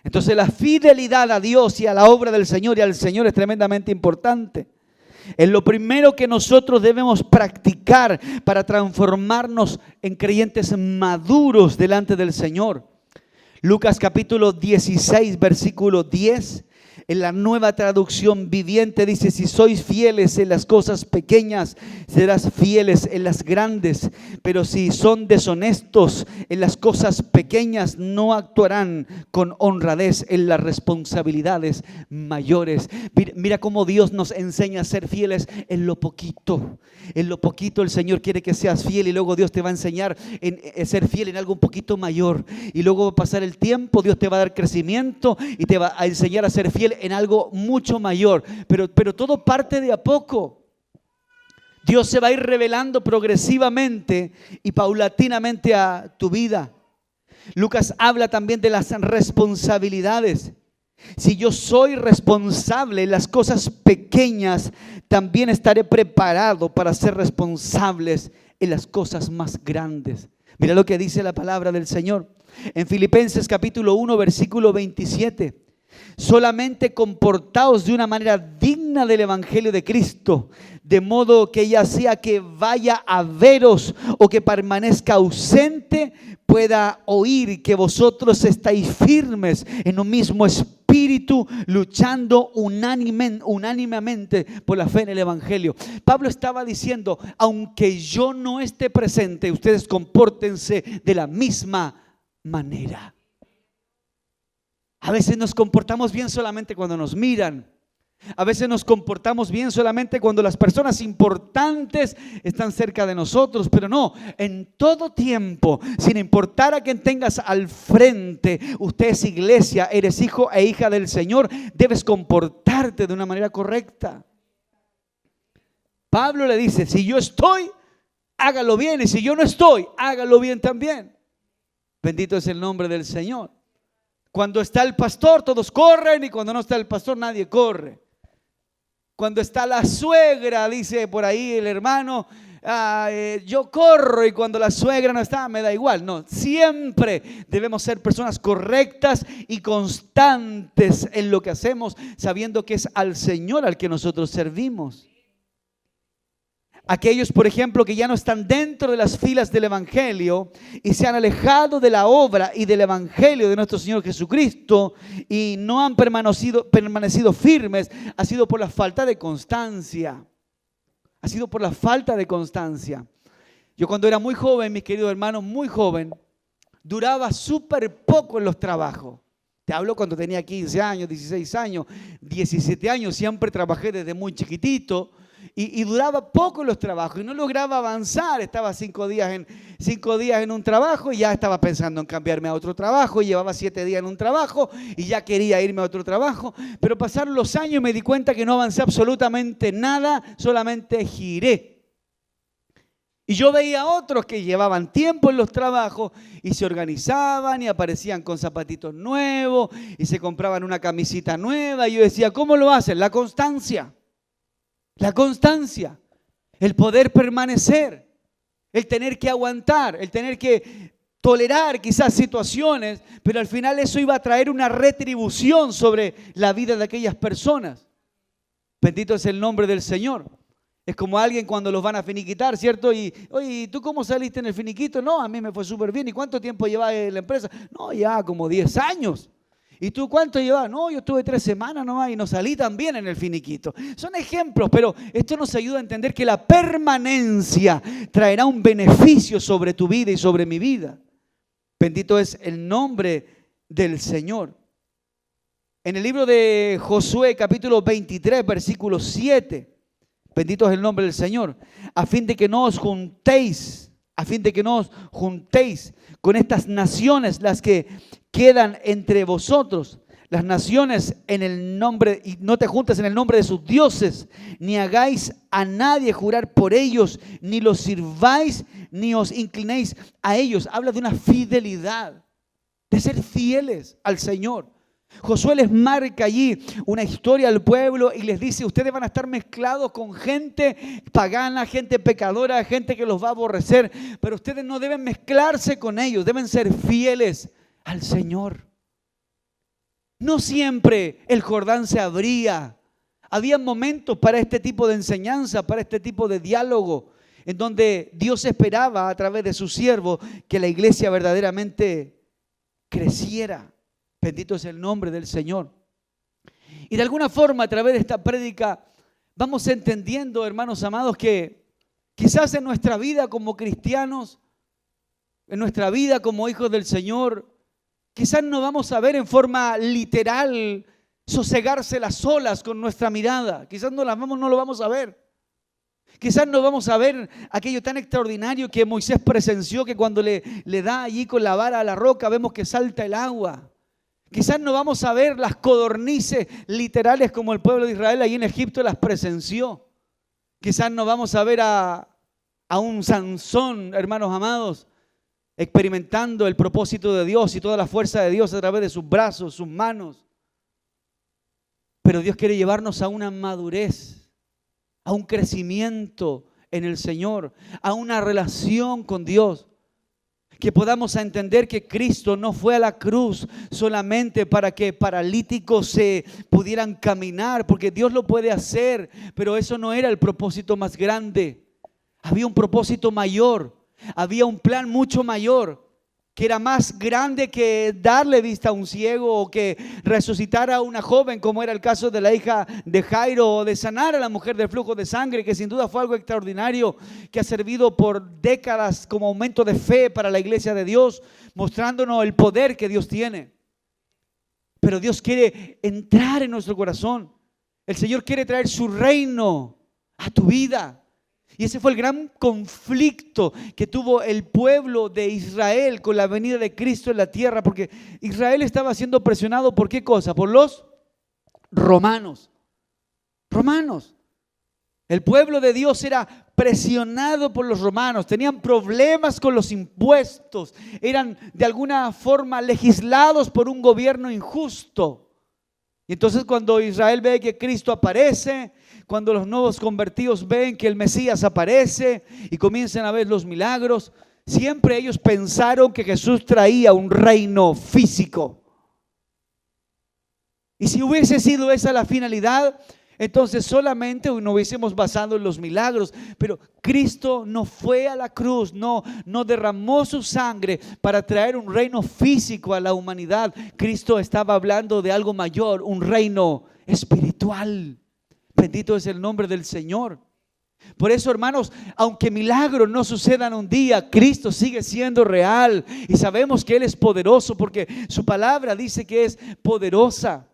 Entonces la fidelidad a Dios y a la obra del Señor y al Señor es tremendamente importante. Es lo primero que nosotros debemos practicar para transformarnos en creyentes maduros delante del Señor. Lucas capítulo 16, versículo 10. En la Nueva Traducción Viviente dice, si sois fieles en las cosas pequeñas, serás fieles en las grandes. Pero si son deshonestos en las cosas pequeñas, no actuarán con honradez en las responsabilidades mayores. Mira cómo Dios nos enseña a ser fieles en lo poquito. En lo poquito el Señor quiere que seas fiel y luego Dios te va a enseñar a ser fiel en algo un poquito mayor. Y luego va a pasar el tiempo, Dios te va a dar crecimiento y te va a enseñar a ser fiel en algo mucho mayor, pero todo parte de a poco. Dios se va a ir revelando progresivamente y paulatinamente a tu vida. Lucas habla también de las responsabilidades. Si yo soy responsable en las cosas pequeñas, también estaré preparado para ser responsables en las cosas más grandes. Mira lo que dice la palabra del Señor en Filipenses capítulo 1, versículo 27. Solamente comportaos de una manera digna digna del Evangelio de Cristo, de modo que ya sea que vaya a veros o que permanezca ausente, pueda oír que vosotros estáis firmes en un mismo espíritu, luchando unánimemente por la fe en el Evangelio. Pablo estaba diciendo, aunque yo no esté presente, ustedes compórtense de la misma manera. A veces nos comportamos bien solamente cuando nos miran. A veces nos comportamos bien solamente cuando las personas importantes están cerca de nosotros, pero no, en todo tiempo, sin importar a quién tengas al frente, usted es iglesia, eres hijo e hija del Señor, debes comportarte de una manera correcta. Pablo le dice, si yo estoy, hágalo bien, y si yo no estoy, hágalo bien también. Bendito es el nombre del Señor. Cuando está el pastor, todos corren, y cuando no está el pastor, nadie corre. Cuando está la suegra, dice por ahí el hermano, yo corro, y cuando la suegra no está, me da igual. No, siempre debemos ser personas correctas y constantes en lo que hacemos, sabiendo que es al Señor al que nosotros servimos. Aquellos, por ejemplo, que ya no están dentro de las filas del Evangelio y se han alejado de la obra y del Evangelio de nuestro Señor Jesucristo y no han permanecido firmes, ha sido por la falta de constancia. Ha sido por la falta de constancia. Yo cuando era muy joven, mis queridos hermanos, muy joven, duraba súper poco en los trabajos. Te hablo cuando tenía 15 años, 16 años, 17 años, siempre trabajé desde muy chiquitito. Y duraba poco en los trabajos y no lograba avanzar. Estaba 5 días en un trabajo y ya estaba pensando en cambiarme a otro trabajo. Y llevaba 7 días en un trabajo y ya quería irme a otro trabajo. Pero pasaron los años y me di cuenta que no avancé absolutamente nada, solamente giré. Y yo veía a otros que llevaban tiempo en los trabajos y se organizaban y aparecían con zapatitos nuevos y se compraban una camisita nueva. Y yo decía, ¿cómo lo hacen? La constancia. La constancia, el poder permanecer, el tener que aguantar, el tener que tolerar quizás situaciones, pero al final eso iba a traer una retribución sobre la vida de aquellas personas. Bendito es el nombre del Señor. Es como alguien cuando los van a finiquitar, ¿cierto? Y, oye, ¿tú cómo saliste en el finiquito? No, a mí me fue súper bien. ¿Y cuánto tiempo llevaba en la empresa? No, ya como 10 años. ¿Y tú cuánto llevas? No, yo estuve 3 semanas nomás y no salí tan bien en el finiquito. Son ejemplos, pero esto nos ayuda a entender que la permanencia traerá un beneficio sobre tu vida y sobre mi vida. Bendito es el nombre del Señor. En el libro de Josué, capítulo 23, versículo 7, bendito es el nombre del Señor, a fin de que no os juntéis con estas naciones, las que quedan entre vosotros, las naciones en el nombre, y no te juntes en el nombre de sus dioses, ni hagáis a nadie jurar por ellos, ni los sirváis, ni os inclinéis a ellos. Habla de una fidelidad, de ser fieles al Señor. Josué les marca allí una historia al pueblo y les dice, ustedes van a estar mezclados con gente pagana, gente pecadora, gente que los va a aborrecer, pero ustedes no deben mezclarse con ellos, deben ser fieles al Señor. No siempre el Jordán se abría. Había momentos para este tipo de enseñanza, para este tipo de diálogo, en donde Dios esperaba a través de su siervo que la iglesia verdaderamente creciera. Bendito es el nombre del Señor. Y de alguna forma a través de esta prédica vamos entendiendo, hermanos amados, que quizás en nuestra vida como cristianos, en nuestra vida como hijos del Señor, quizás no vamos a ver en forma literal sosegarse las olas con nuestra mirada. Quizás no lo vamos a ver. Quizás no vamos a ver aquello tan extraordinario que Moisés presenció, que cuando le da allí con la vara a la roca vemos que salta el agua. Quizás no vamos a ver las codornices literales como el pueblo de Israel ahí en Egipto las presenció. Quizás no vamos a ver a un Sansón, hermanos amados, experimentando el propósito de Dios y toda la fuerza de Dios a través de sus brazos, sus manos. Pero Dios quiere llevarnos a una madurez, a un crecimiento en el Señor, a una relación con Dios. Que podamos entender que Cristo no fue a la cruz solamente para que paralíticos se pudieran caminar, porque Dios lo puede hacer, pero eso no era el propósito más grande. Había un propósito mayor, había un plan mucho mayor, que era más grande que darle vista a un ciego o que resucitar a una joven, como era el caso de la hija de Jairo, o de sanar a la mujer del flujo de sangre, que sin duda fue algo extraordinario, que ha servido por décadas como aumento de fe para la iglesia de Dios, mostrándonos el poder que Dios tiene. Pero Dios quiere entrar en nuestro corazón. El Señor quiere traer su reino a tu vida. Y ese fue el gran conflicto que tuvo el pueblo de Israel con la venida de Cristo en la tierra, porque Israel estaba siendo presionado ¿por qué cosa? Por los romanos. El pueblo de Dios era presionado por los romanos, tenían problemas con los impuestos, eran de alguna forma legislados por un gobierno injusto. Y entonces cuando Israel ve que Cristo aparece, cuando los nuevos convertidos ven que el Mesías aparece y comienzan a ver los milagros, siempre ellos pensaron que Jesús traía un reino físico. Y si hubiese sido esa la finalidad, entonces solamente nos hubiésemos basado en los milagros. Pero Cristo no fue a la cruz, no derramó su sangre para traer un reino físico a la humanidad. Cristo estaba hablando de algo mayor, un reino espiritual. Bendito es el nombre del Señor. Por eso, hermanos, aunque milagros no sucedan un día, Cristo sigue siendo real y sabemos que Él es poderoso porque su palabra dice que es poderosa.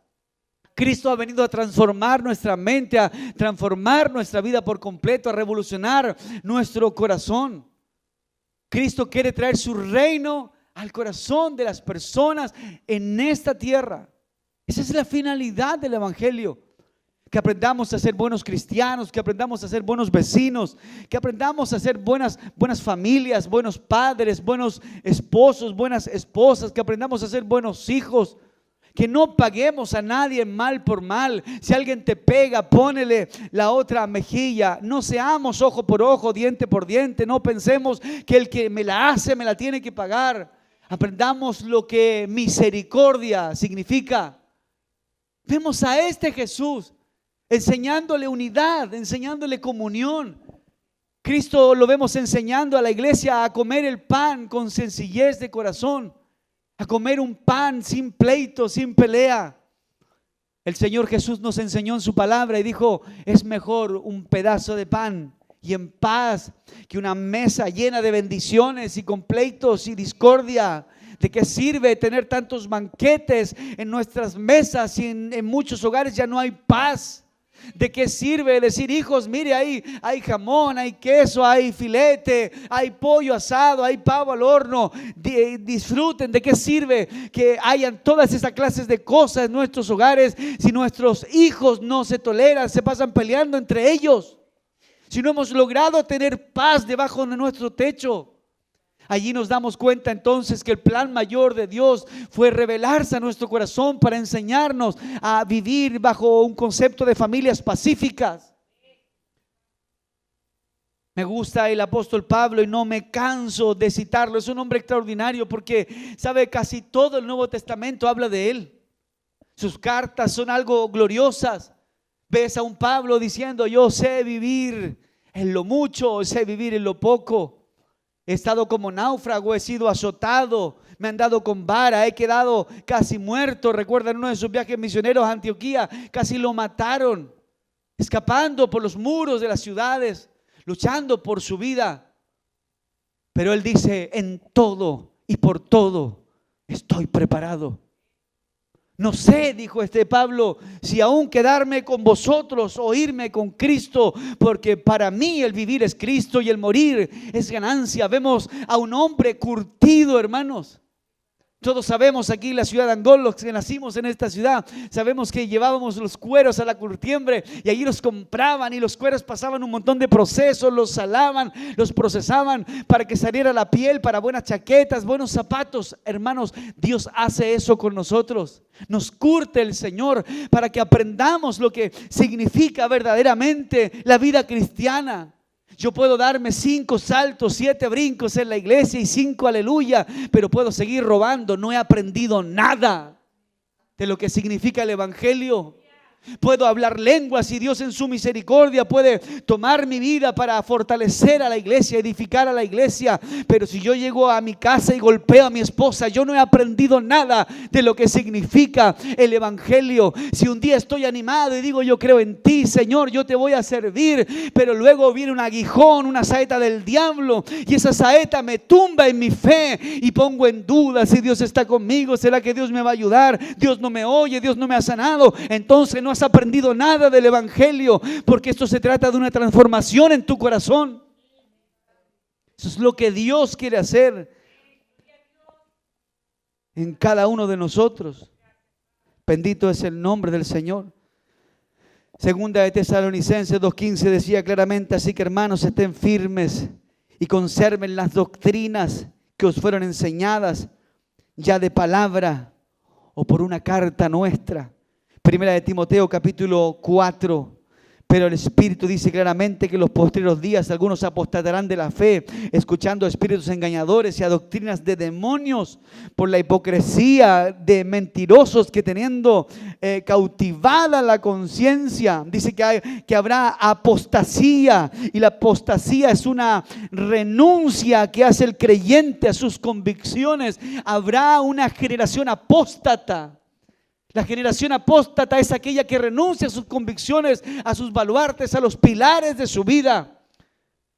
Cristo ha venido a transformar nuestra mente, a transformar nuestra vida por completo, a revolucionar nuestro corazón. Cristo quiere traer su reino al corazón de las personas en esta tierra. Esa es la finalidad del evangelio. Que aprendamos a ser buenos cristianos, que aprendamos a ser buenos vecinos, que aprendamos a ser buenas familias, buenos padres, buenos esposos, buenas esposas, que aprendamos a ser buenos hijos, que no paguemos a nadie mal por mal. Si alguien te pega, pónele la otra mejilla. No seamos ojo por ojo, diente por diente. No pensemos que el que me la hace me la tiene que pagar. Aprendamos lo que misericordia significa. Vemos a este Jesús enseñándole unidad, enseñándole comunión. Cristo lo vemos enseñando a la iglesia a comer el pan con sencillez de corazón, a comer un pan sin pleito, sin pelea. El Señor Jesús nos enseñó en su palabra y dijo: es mejor un pedazo de pan y en paz que una mesa llena de bendiciones y con pleitos y discordia. ¿De qué sirve tener tantos banquetes en nuestras mesas y en muchos hogares ya no hay paz? ¿De qué sirve decir: hijos, mire, ahí hay jamón, hay queso, hay filete, hay pollo asado, hay pavo al horno, disfruten? ¿De qué sirve que hayan todas esas clases de cosas en nuestros hogares si nuestros hijos no se toleran, se pasan peleando entre ellos? Si no hemos logrado tener paz debajo de nuestro techo. Allí nos damos cuenta entonces que el plan mayor de Dios fue revelarse a nuestro corazón para enseñarnos a vivir bajo un concepto de familias pacíficas. Me gusta el apóstol Pablo y no me canso de citarlo. Es un hombre extraordinario porque, sabe, casi todo el Nuevo Testamento habla de él. Sus cartas son algo gloriosas. Ves a un Pablo diciendo: yo sé vivir en lo mucho, sé vivir en lo poco. He estado como náufrago, he sido azotado, me han dado con vara, he quedado casi muerto. Recuerdan uno de sus viajes misioneros a Antioquía, casi lo mataron, escapando por los muros de las ciudades, luchando por su vida. Pero él dice: en todo y por todo estoy preparado. No sé, dijo Pablo, si aún quedarme con vosotros o irme con Cristo, porque para mí el vivir es Cristo y el morir es ganancia. Vemos a un hombre curtido, hermanos. Todos sabemos aquí en la ciudad de Angol, los que nacimos en esta ciudad, sabemos que llevábamos los cueros a la curtiembre y allí los compraban, y los cueros pasaban un montón de procesos, los salaban, los procesaban para que saliera la piel, para buenas chaquetas, buenos zapatos. Hermanos, Dios hace eso con nosotros. Nos curte el Señor para que aprendamos lo que significa verdaderamente la vida cristiana. Yo puedo darme 5 saltos, 7 brincos en la iglesia y 5 aleluya, pero puedo seguir robando. No he aprendido nada de lo que significa el evangelio. Puedo hablar lenguas y Dios en su misericordia puede tomar mi vida para fortalecer a la iglesia, edificar a la iglesia. Pero si yo llego a mi casa y golpeo a mi esposa, yo no he aprendido nada de lo que significa el evangelio. Si un día estoy animado y digo yo creo en ti, Señor, yo te voy a servir, pero luego viene un aguijón, una saeta del diablo y esa saeta me tumba en mi fe y pongo en duda si Dios está conmigo, será que Dios me va a ayudar, Dios no me oye, Dios no me ha sanado. Entonces no has aprendido nada del evangelio, porque esto se trata de una transformación en tu corazón. Eso es lo que Dios quiere hacer en cada uno de nosotros. Bendito es el nombre del Señor. Segunda de Tesalonicenses 2:15 decía claramente: así que hermanos, estén firmes y conserven las doctrinas que os fueron enseñadas, ya de palabra o por una carta nuestra. Primera de Timoteo capítulo 4. Pero el Espíritu dice claramente que en los postreros días algunos apostatarán de la fe, escuchando a espíritus engañadores y a doctrinas de demonios, por la hipocresía de mentirosos que teniendo cautivada la conciencia, dice que habrá apostasía, y la apostasía es una renuncia que hace el creyente a sus convicciones. Habrá una generación apóstata. La generación apóstata es aquella que renuncia a sus convicciones, a sus baluartes, a los pilares de su vida.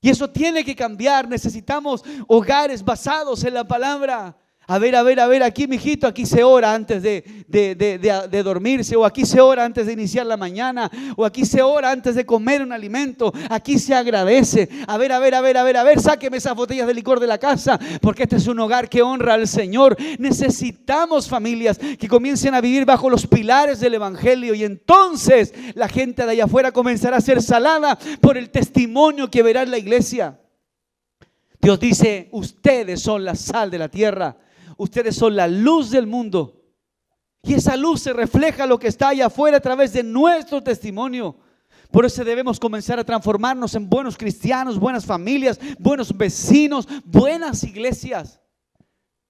Y eso tiene que cambiar. Necesitamos hogares basados en la palabra. A ver, aquí mijito, aquí se ora antes de dormirse, o aquí se ora antes de iniciar la mañana, o aquí se ora antes de comer un alimento, aquí se agradece. A ver, sáqueme esas botellas de licor de la casa, porque este es un hogar que honra al Señor. Necesitamos familias que comiencen a vivir bajo los pilares del evangelio, y entonces la gente de allá afuera comenzará a ser salada por el testimonio que verá en la iglesia. Dios dice: ustedes son la sal de la tierra. Ustedes son la luz del mundo. Y esa luz se refleja lo que está allá afuera a través de nuestro testimonio. Por eso debemos comenzar a transformarnos en buenos cristianos, buenas familias, buenos vecinos, buenas iglesias.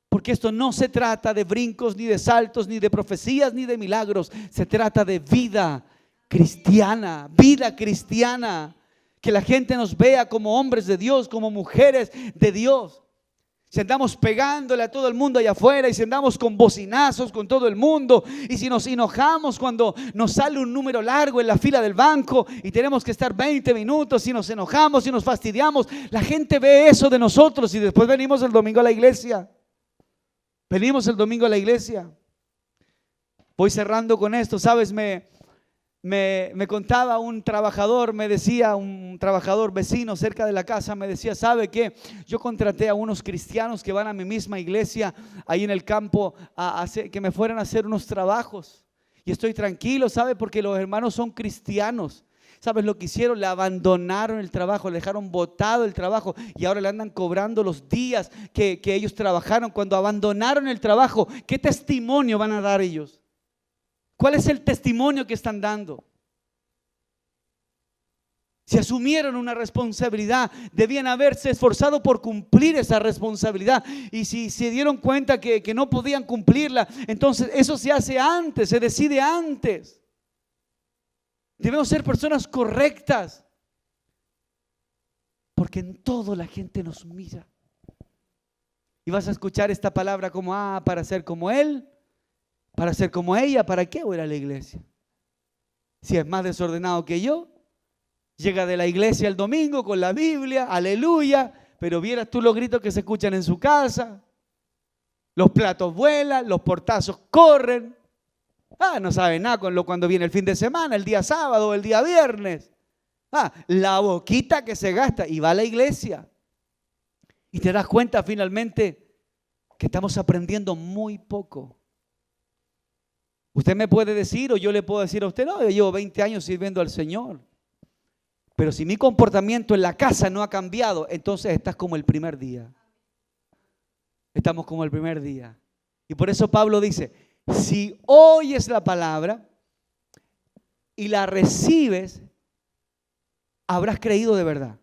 Porque esto no se trata de brincos, ni de saltos, ni de profecías, ni de milagros. Se trata de vida cristiana, vida cristiana. Que la gente nos vea como hombres de Dios, como mujeres de Dios. Si andamos pegándole a todo el mundo allá afuera, y si andamos con bocinazos con todo el mundo, y si nos enojamos cuando nos sale un número largo en la fila del banco y tenemos que estar 20 minutos, y nos enojamos y nos fastidiamos, la gente ve eso de nosotros y después venimos el domingo a la iglesia. Voy cerrando con esto. Sabes, me contaba un trabajador, me decía, un trabajador vecino cerca de la casa, me decía: ¿sabe qué? Yo contraté a unos cristianos que van a mi misma iglesia ahí en el campo que me fueran a hacer unos trabajos, y estoy tranquilo, ¿sabe? Porque los hermanos son cristianos. ¿Sabes lo que hicieron? Le abandonaron el trabajo, le dejaron botado el trabajo, y ahora le andan cobrando los días que ellos trabajaron cuando abandonaron el trabajo. ¿Qué testimonio van a dar ellos? ¿Cuál es el testimonio que están dando? Si asumieron una responsabilidad, debían haberse esforzado por cumplir esa responsabilidad. Y si se dieron cuenta que no podían cumplirla, entonces eso se hace antes, se decide antes. Debemos ser personas correctas, porque en todo la gente nos mira. Y vas a escuchar esta palabra como: para ser como él, para ser como ella. ¿Para qué voy a ir a la iglesia? Si es más desordenado que yo. Llega de la iglesia el domingo con la Biblia, aleluya, pero vieras tú los gritos que se escuchan en su casa. Los platos vuelan, los portazos corren. No sabe nada cuando viene el fin de semana, el día sábado, el día viernes. La boquita que se gasta, y va a la iglesia. Y te das cuenta finalmente que estamos aprendiendo muy poco. Usted me puede decir, o yo le puedo decir a usted: no, yo llevo 20 años sirviendo al Señor. Pero si mi comportamiento en la casa no ha cambiado, entonces estás como el primer día. Estamos como el primer día. Y por eso Pablo dice: si oyes la palabra y la recibes, habrás creído de verdad.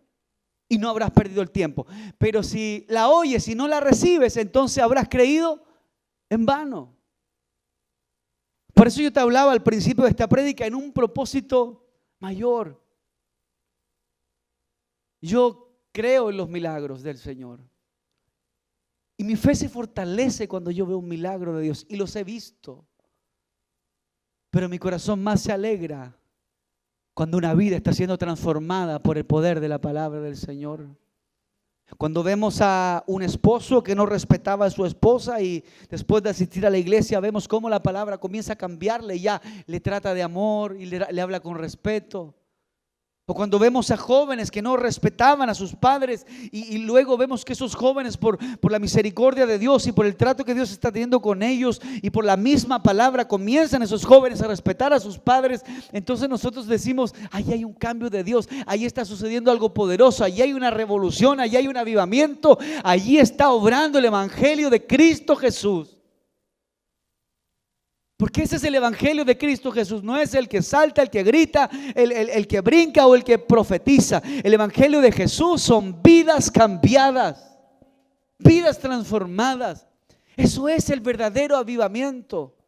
y no habrás perdido el tiempo. Pero si la oyes y no la recibes, entonces habrás creído en vano. Por eso yo te hablaba al principio de esta prédica en un propósito mayor. Yo creo en los milagros del Señor. Y mi fe se fortalece cuando yo veo un milagro de Dios y los he visto. Pero mi corazón más se alegra cuando una vida está siendo transformada por el poder de la palabra del Señor. Cuando vemos a un esposo que no respetaba a su esposa y después de asistir a la iglesia vemos cómo la palabra comienza a cambiarle y ya le trata de amor y le habla con respeto. O cuando vemos a jóvenes que no respetaban a sus padres y luego vemos que esos jóvenes por la misericordia de Dios y por el trato que Dios está teniendo con ellos y por la misma palabra comienzan esos jóvenes a respetar a sus padres. Entonces nosotros decimos, ahí hay un cambio de Dios, ahí está sucediendo algo poderoso, ahí hay una revolución, ahí hay un avivamiento, allí está obrando el evangelio de Cristo Jesús. Porque ese es el evangelio de Cristo Jesús. No es el que salta, el que grita, el que brinca o el que profetiza. El evangelio de Jesús son vidas cambiadas, vidas transformadas. Eso es el verdadero avivamiento.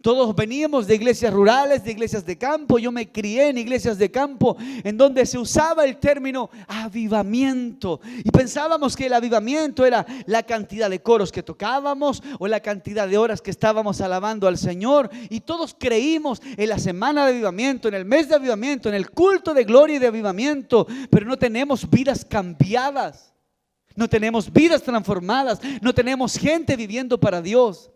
Todos veníamos de iglesias rurales, de iglesias de campo. Yo me crié en iglesias de campo en donde se usaba el término avivamiento. Y pensábamos que el avivamiento era la cantidad de coros que tocábamos o la cantidad de horas que estábamos alabando al Señor. Y todos creímos en la semana de avivamiento, en el mes de avivamiento, en el culto de gloria y de avivamiento. Pero no tenemos vidas cambiadas. No tenemos vidas transformadas. No tenemos gente viviendo para Dios.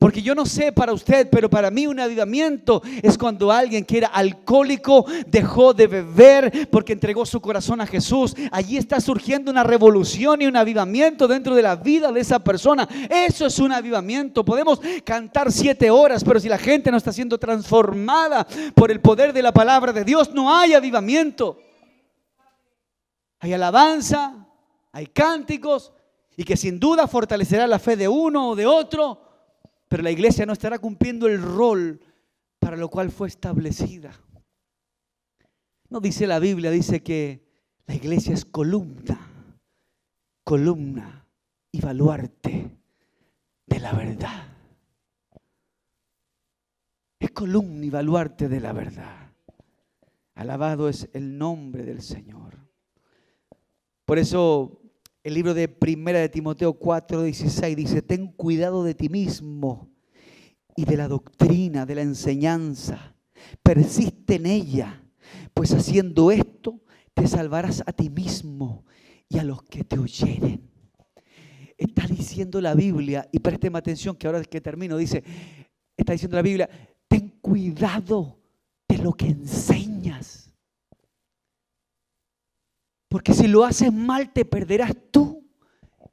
Porque yo no sé para usted, pero para mí un avivamiento es cuando alguien que era alcohólico dejó de beber porque entregó su corazón a Jesús. Allí está surgiendo una revolución y un avivamiento dentro de la vida de esa persona. Eso es un avivamiento. Podemos cantar 7 horas, pero si la gente no está siendo transformada por el poder de la palabra de Dios, no hay avivamiento. Hay alabanza, hay cánticos y que sin duda fortalecerá la fe de uno o de otro. Pero la iglesia no estará cumpliendo el rol para lo cual fue establecida. No dice la Biblia, dice que la iglesia es columna y baluarte de la verdad. Es columna y baluarte de la verdad. Alabado es el nombre del Señor. Por eso el libro de Primera de Timoteo 4:16 dice: ten cuidado de ti mismo y de la doctrina, de la enseñanza. Persiste en ella, pues haciendo esto te salvarás a ti mismo y a los que te oyeren. Está diciendo la Biblia, y présteme atención que ahora que termino, dice, está diciendo la Biblia, ten cuidado de lo que enseñas. Porque si lo haces mal te perderás tú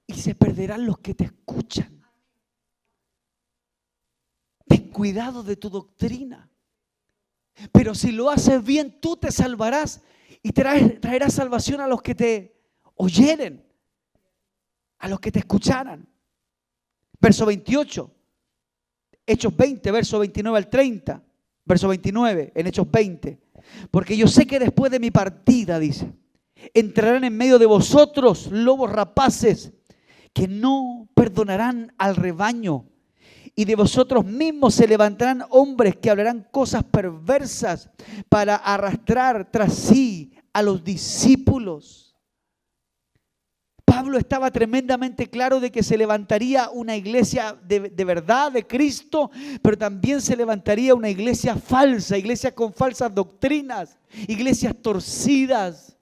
y se perderán los que te escuchan. Ten cuidado de tu doctrina. Pero si lo haces bien tú te salvarás y traerás salvación a los que te oyeren, a los que te escucharan. Verso 28, Hechos 20, verso 29 al 30. Verso 29 en Hechos 20. Porque yo sé que después de mi partida, dice, entrarán en medio de vosotros lobos rapaces que no perdonarán al rebaño, y de vosotros mismos se levantarán hombres que hablarán cosas perversas para arrastrar tras sí a los discípulos. Pablo estaba tremendamente claro de que se levantaría una iglesia de verdad, de Cristo, pero también se levantaría una iglesia falsa, iglesias con falsas doctrinas, iglesias torcidas.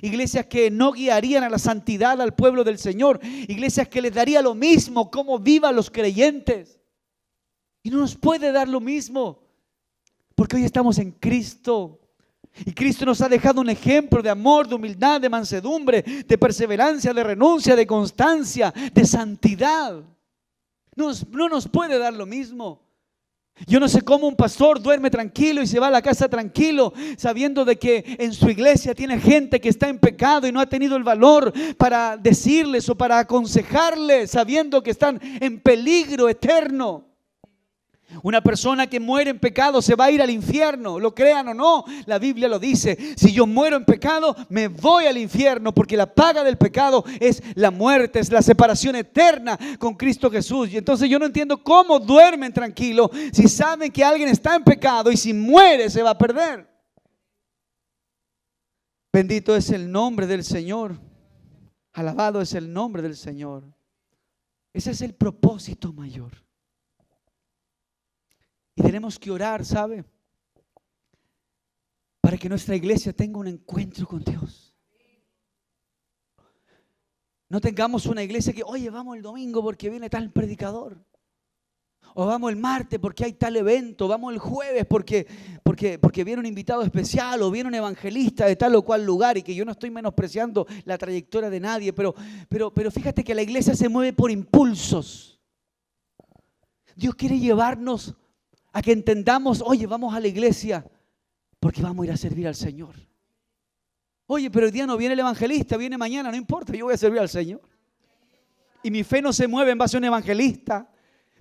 Iglesias que no guiarían a la santidad al pueblo del Señor. Iglesias que les daría lo mismo cómo vivan los creyentes. Y no nos puede dar lo mismo. Porque hoy estamos en Cristo. Y Cristo nos ha dejado un ejemplo de amor, de humildad, de mansedumbre, de perseverancia, de renuncia, de constancia, de santidad. No nos puede dar lo mismo. Yo no sé cómo un pastor duerme tranquilo y se va a la casa tranquilo, sabiendo de que en su iglesia tiene gente que está en pecado y no ha tenido el valor para decirles o para aconsejarles, sabiendo que están en peligro eterno. Una persona que muere en pecado se va a ir al infierno, lo crean o no, la Biblia lo dice. Si yo muero en pecado, me voy al infierno, porque la paga del pecado es la muerte, es la separación eterna con Cristo Jesús. Y entonces yo no entiendo cómo duermen tranquilos si saben que alguien está en pecado y si muere se va a perder. Bendito es el nombre del Señor. Alabado es el nombre del Señor. Ese es el propósito mayor. Y tenemos que orar, ¿sabe? Para que nuestra iglesia tenga un encuentro con Dios. No tengamos una iglesia que, oye, vamos el domingo porque viene tal predicador. O vamos el martes porque hay tal evento. Vamos el jueves porque viene un invitado especial o viene un evangelista de tal o cual lugar. Y que yo no estoy menospreciando la trayectoria de nadie. Pero fíjate que la iglesia se mueve por impulsos. Dios quiere llevarnos a que entendamos, oye, vamos a la iglesia porque vamos a ir a servir al Señor. Oye, pero hoy día no viene el evangelista, viene mañana, no importa, yo voy a servir al Señor. Y mi fe no se mueve en base a un evangelista.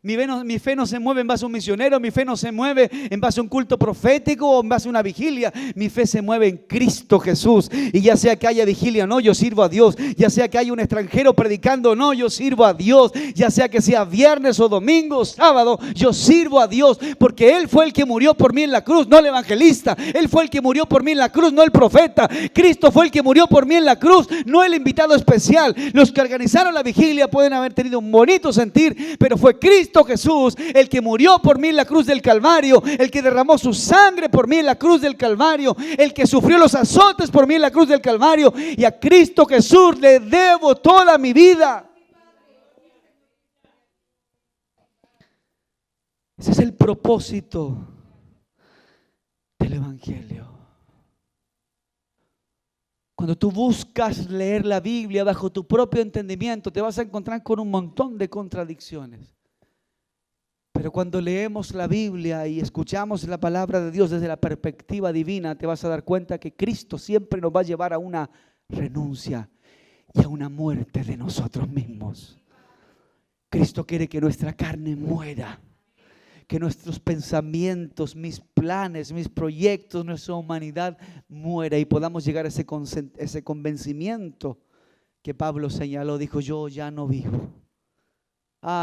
Mi fe no se mueve en base a un misionero, mi fe no se mueve en base a un culto profético o en base a una vigilia. Mi fe se mueve en Cristo Jesús. Y ya sea que haya vigilia o no, yo sirvo a Dios. Ya sea que haya un extranjero predicando o no, yo sirvo a Dios. Ya sea que sea viernes o domingo o sábado, yo sirvo a Dios. Porque Él fue el que murió por mí en la cruz, no el evangelista. Él fue el que murió por mí en la cruz, no el profeta. Cristo fue el que murió por mí en la cruz, no el invitado especial. Los que organizaron la vigilia pueden haber tenido un bonito sentir, pero fue Cristo Jesús, el que murió por mí en la cruz del Calvario, el que derramó su sangre por mí en la cruz del Calvario, el que sufrió los azotes por mí en la cruz del Calvario, y a Cristo Jesús le debo toda mi vida. Ese es el propósito del Evangelio. Cuando tú buscas leer la Biblia bajo tu propio entendimiento, te vas a encontrar con un montón de contradicciones. Pero cuando leemos la Biblia y escuchamos la palabra de Dios desde la perspectiva divina, te vas a dar cuenta que Cristo siempre nos va a llevar a una renuncia y a una muerte de nosotros mismos. Cristo quiere que nuestra carne muera, que nuestros pensamientos, mis planes, mis proyectos, nuestra humanidad muera y podamos llegar a ese convencimiento que Pablo señaló. Dijo, yo ya no vivo.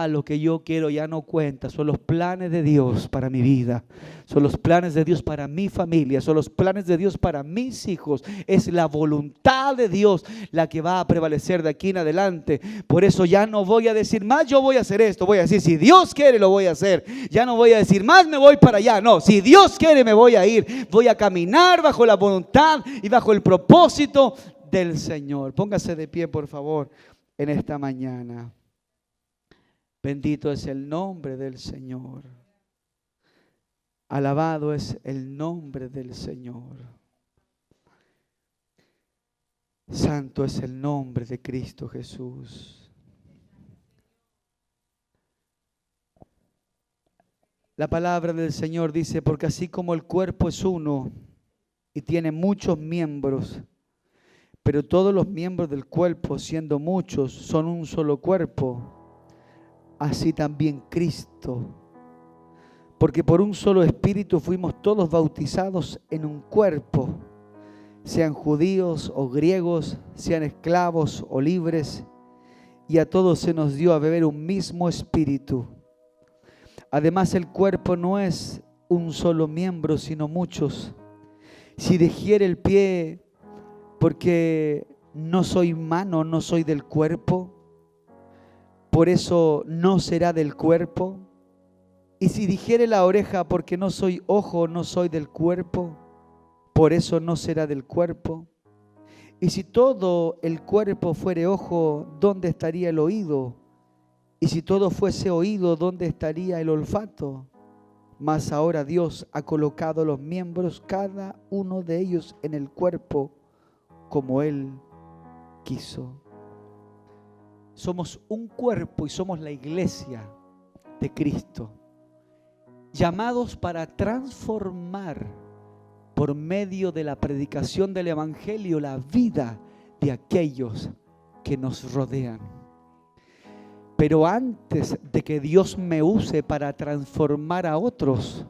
Lo que yo quiero ya no cuenta. Son los planes de Dios para mi vida. Son los planes de Dios para mi familia. Son los planes de Dios para mis hijos. Es la voluntad de Dios la que va a prevalecer de aquí en adelante. Por eso ya no voy a decir más, yo voy a hacer esto. Voy a decir, si Dios quiere lo voy a hacer. Ya no voy a decir más, me voy para allá. No, si Dios quiere me voy a ir. Voy a caminar bajo la voluntad y bajo el propósito del Señor. Póngase de pie, por favor, en esta mañana. Bendito es el nombre del Señor. Alabado es el nombre del Señor. Santo es el nombre de Cristo Jesús. La palabra del Señor dice, porque así como el cuerpo es uno y tiene muchos miembros, pero todos los miembros del cuerpo, siendo muchos, son un solo cuerpo, así también Cristo. Porque por un solo espíritu fuimos todos bautizados en un cuerpo, sean judíos o griegos, sean esclavos o libres, y a todos se nos dio a beber un mismo espíritu. Además, el cuerpo no es un solo miembro, sino muchos. Si dijere el pie, porque no soy mano, no soy del cuerpo, por eso no será del cuerpo. Y si dijere la oreja, porque no soy ojo, no soy del cuerpo, por eso no será del cuerpo. Y si todo el cuerpo fuere ojo, ¿dónde estaría el oído? Y si todo fuese oído, ¿dónde estaría el olfato? Mas ahora Dios ha colocado los miembros, cada uno de ellos, en el cuerpo, como Él quiso. Somos un cuerpo y somos la iglesia de Cristo, llamados para transformar por medio de la predicación del Evangelio la vida de aquellos que nos rodean. Pero antes de que Dios me use para transformar a otros,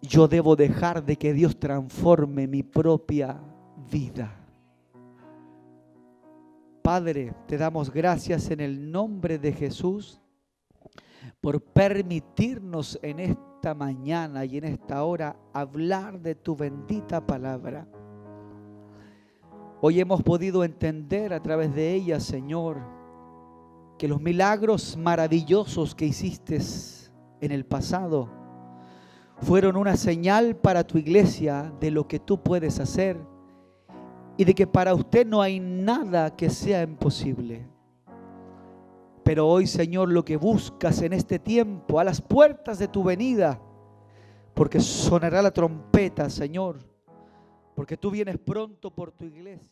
yo debo dejar de que Dios transforme mi propia vida. Padre, te damos gracias en el nombre de Jesús por permitirnos en esta mañana y en esta hora hablar de tu bendita palabra. Hoy hemos podido entender a través de ella, Señor, que los milagros maravillosos que hiciste en el pasado fueron una señal para tu iglesia de lo que tú puedes hacer y de que para usted no hay nada que sea imposible. Pero hoy, Señor, lo que buscas en este tiempo, a las puertas de tu venida, porque sonará la trompeta, Señor, porque tú vienes pronto por tu iglesia.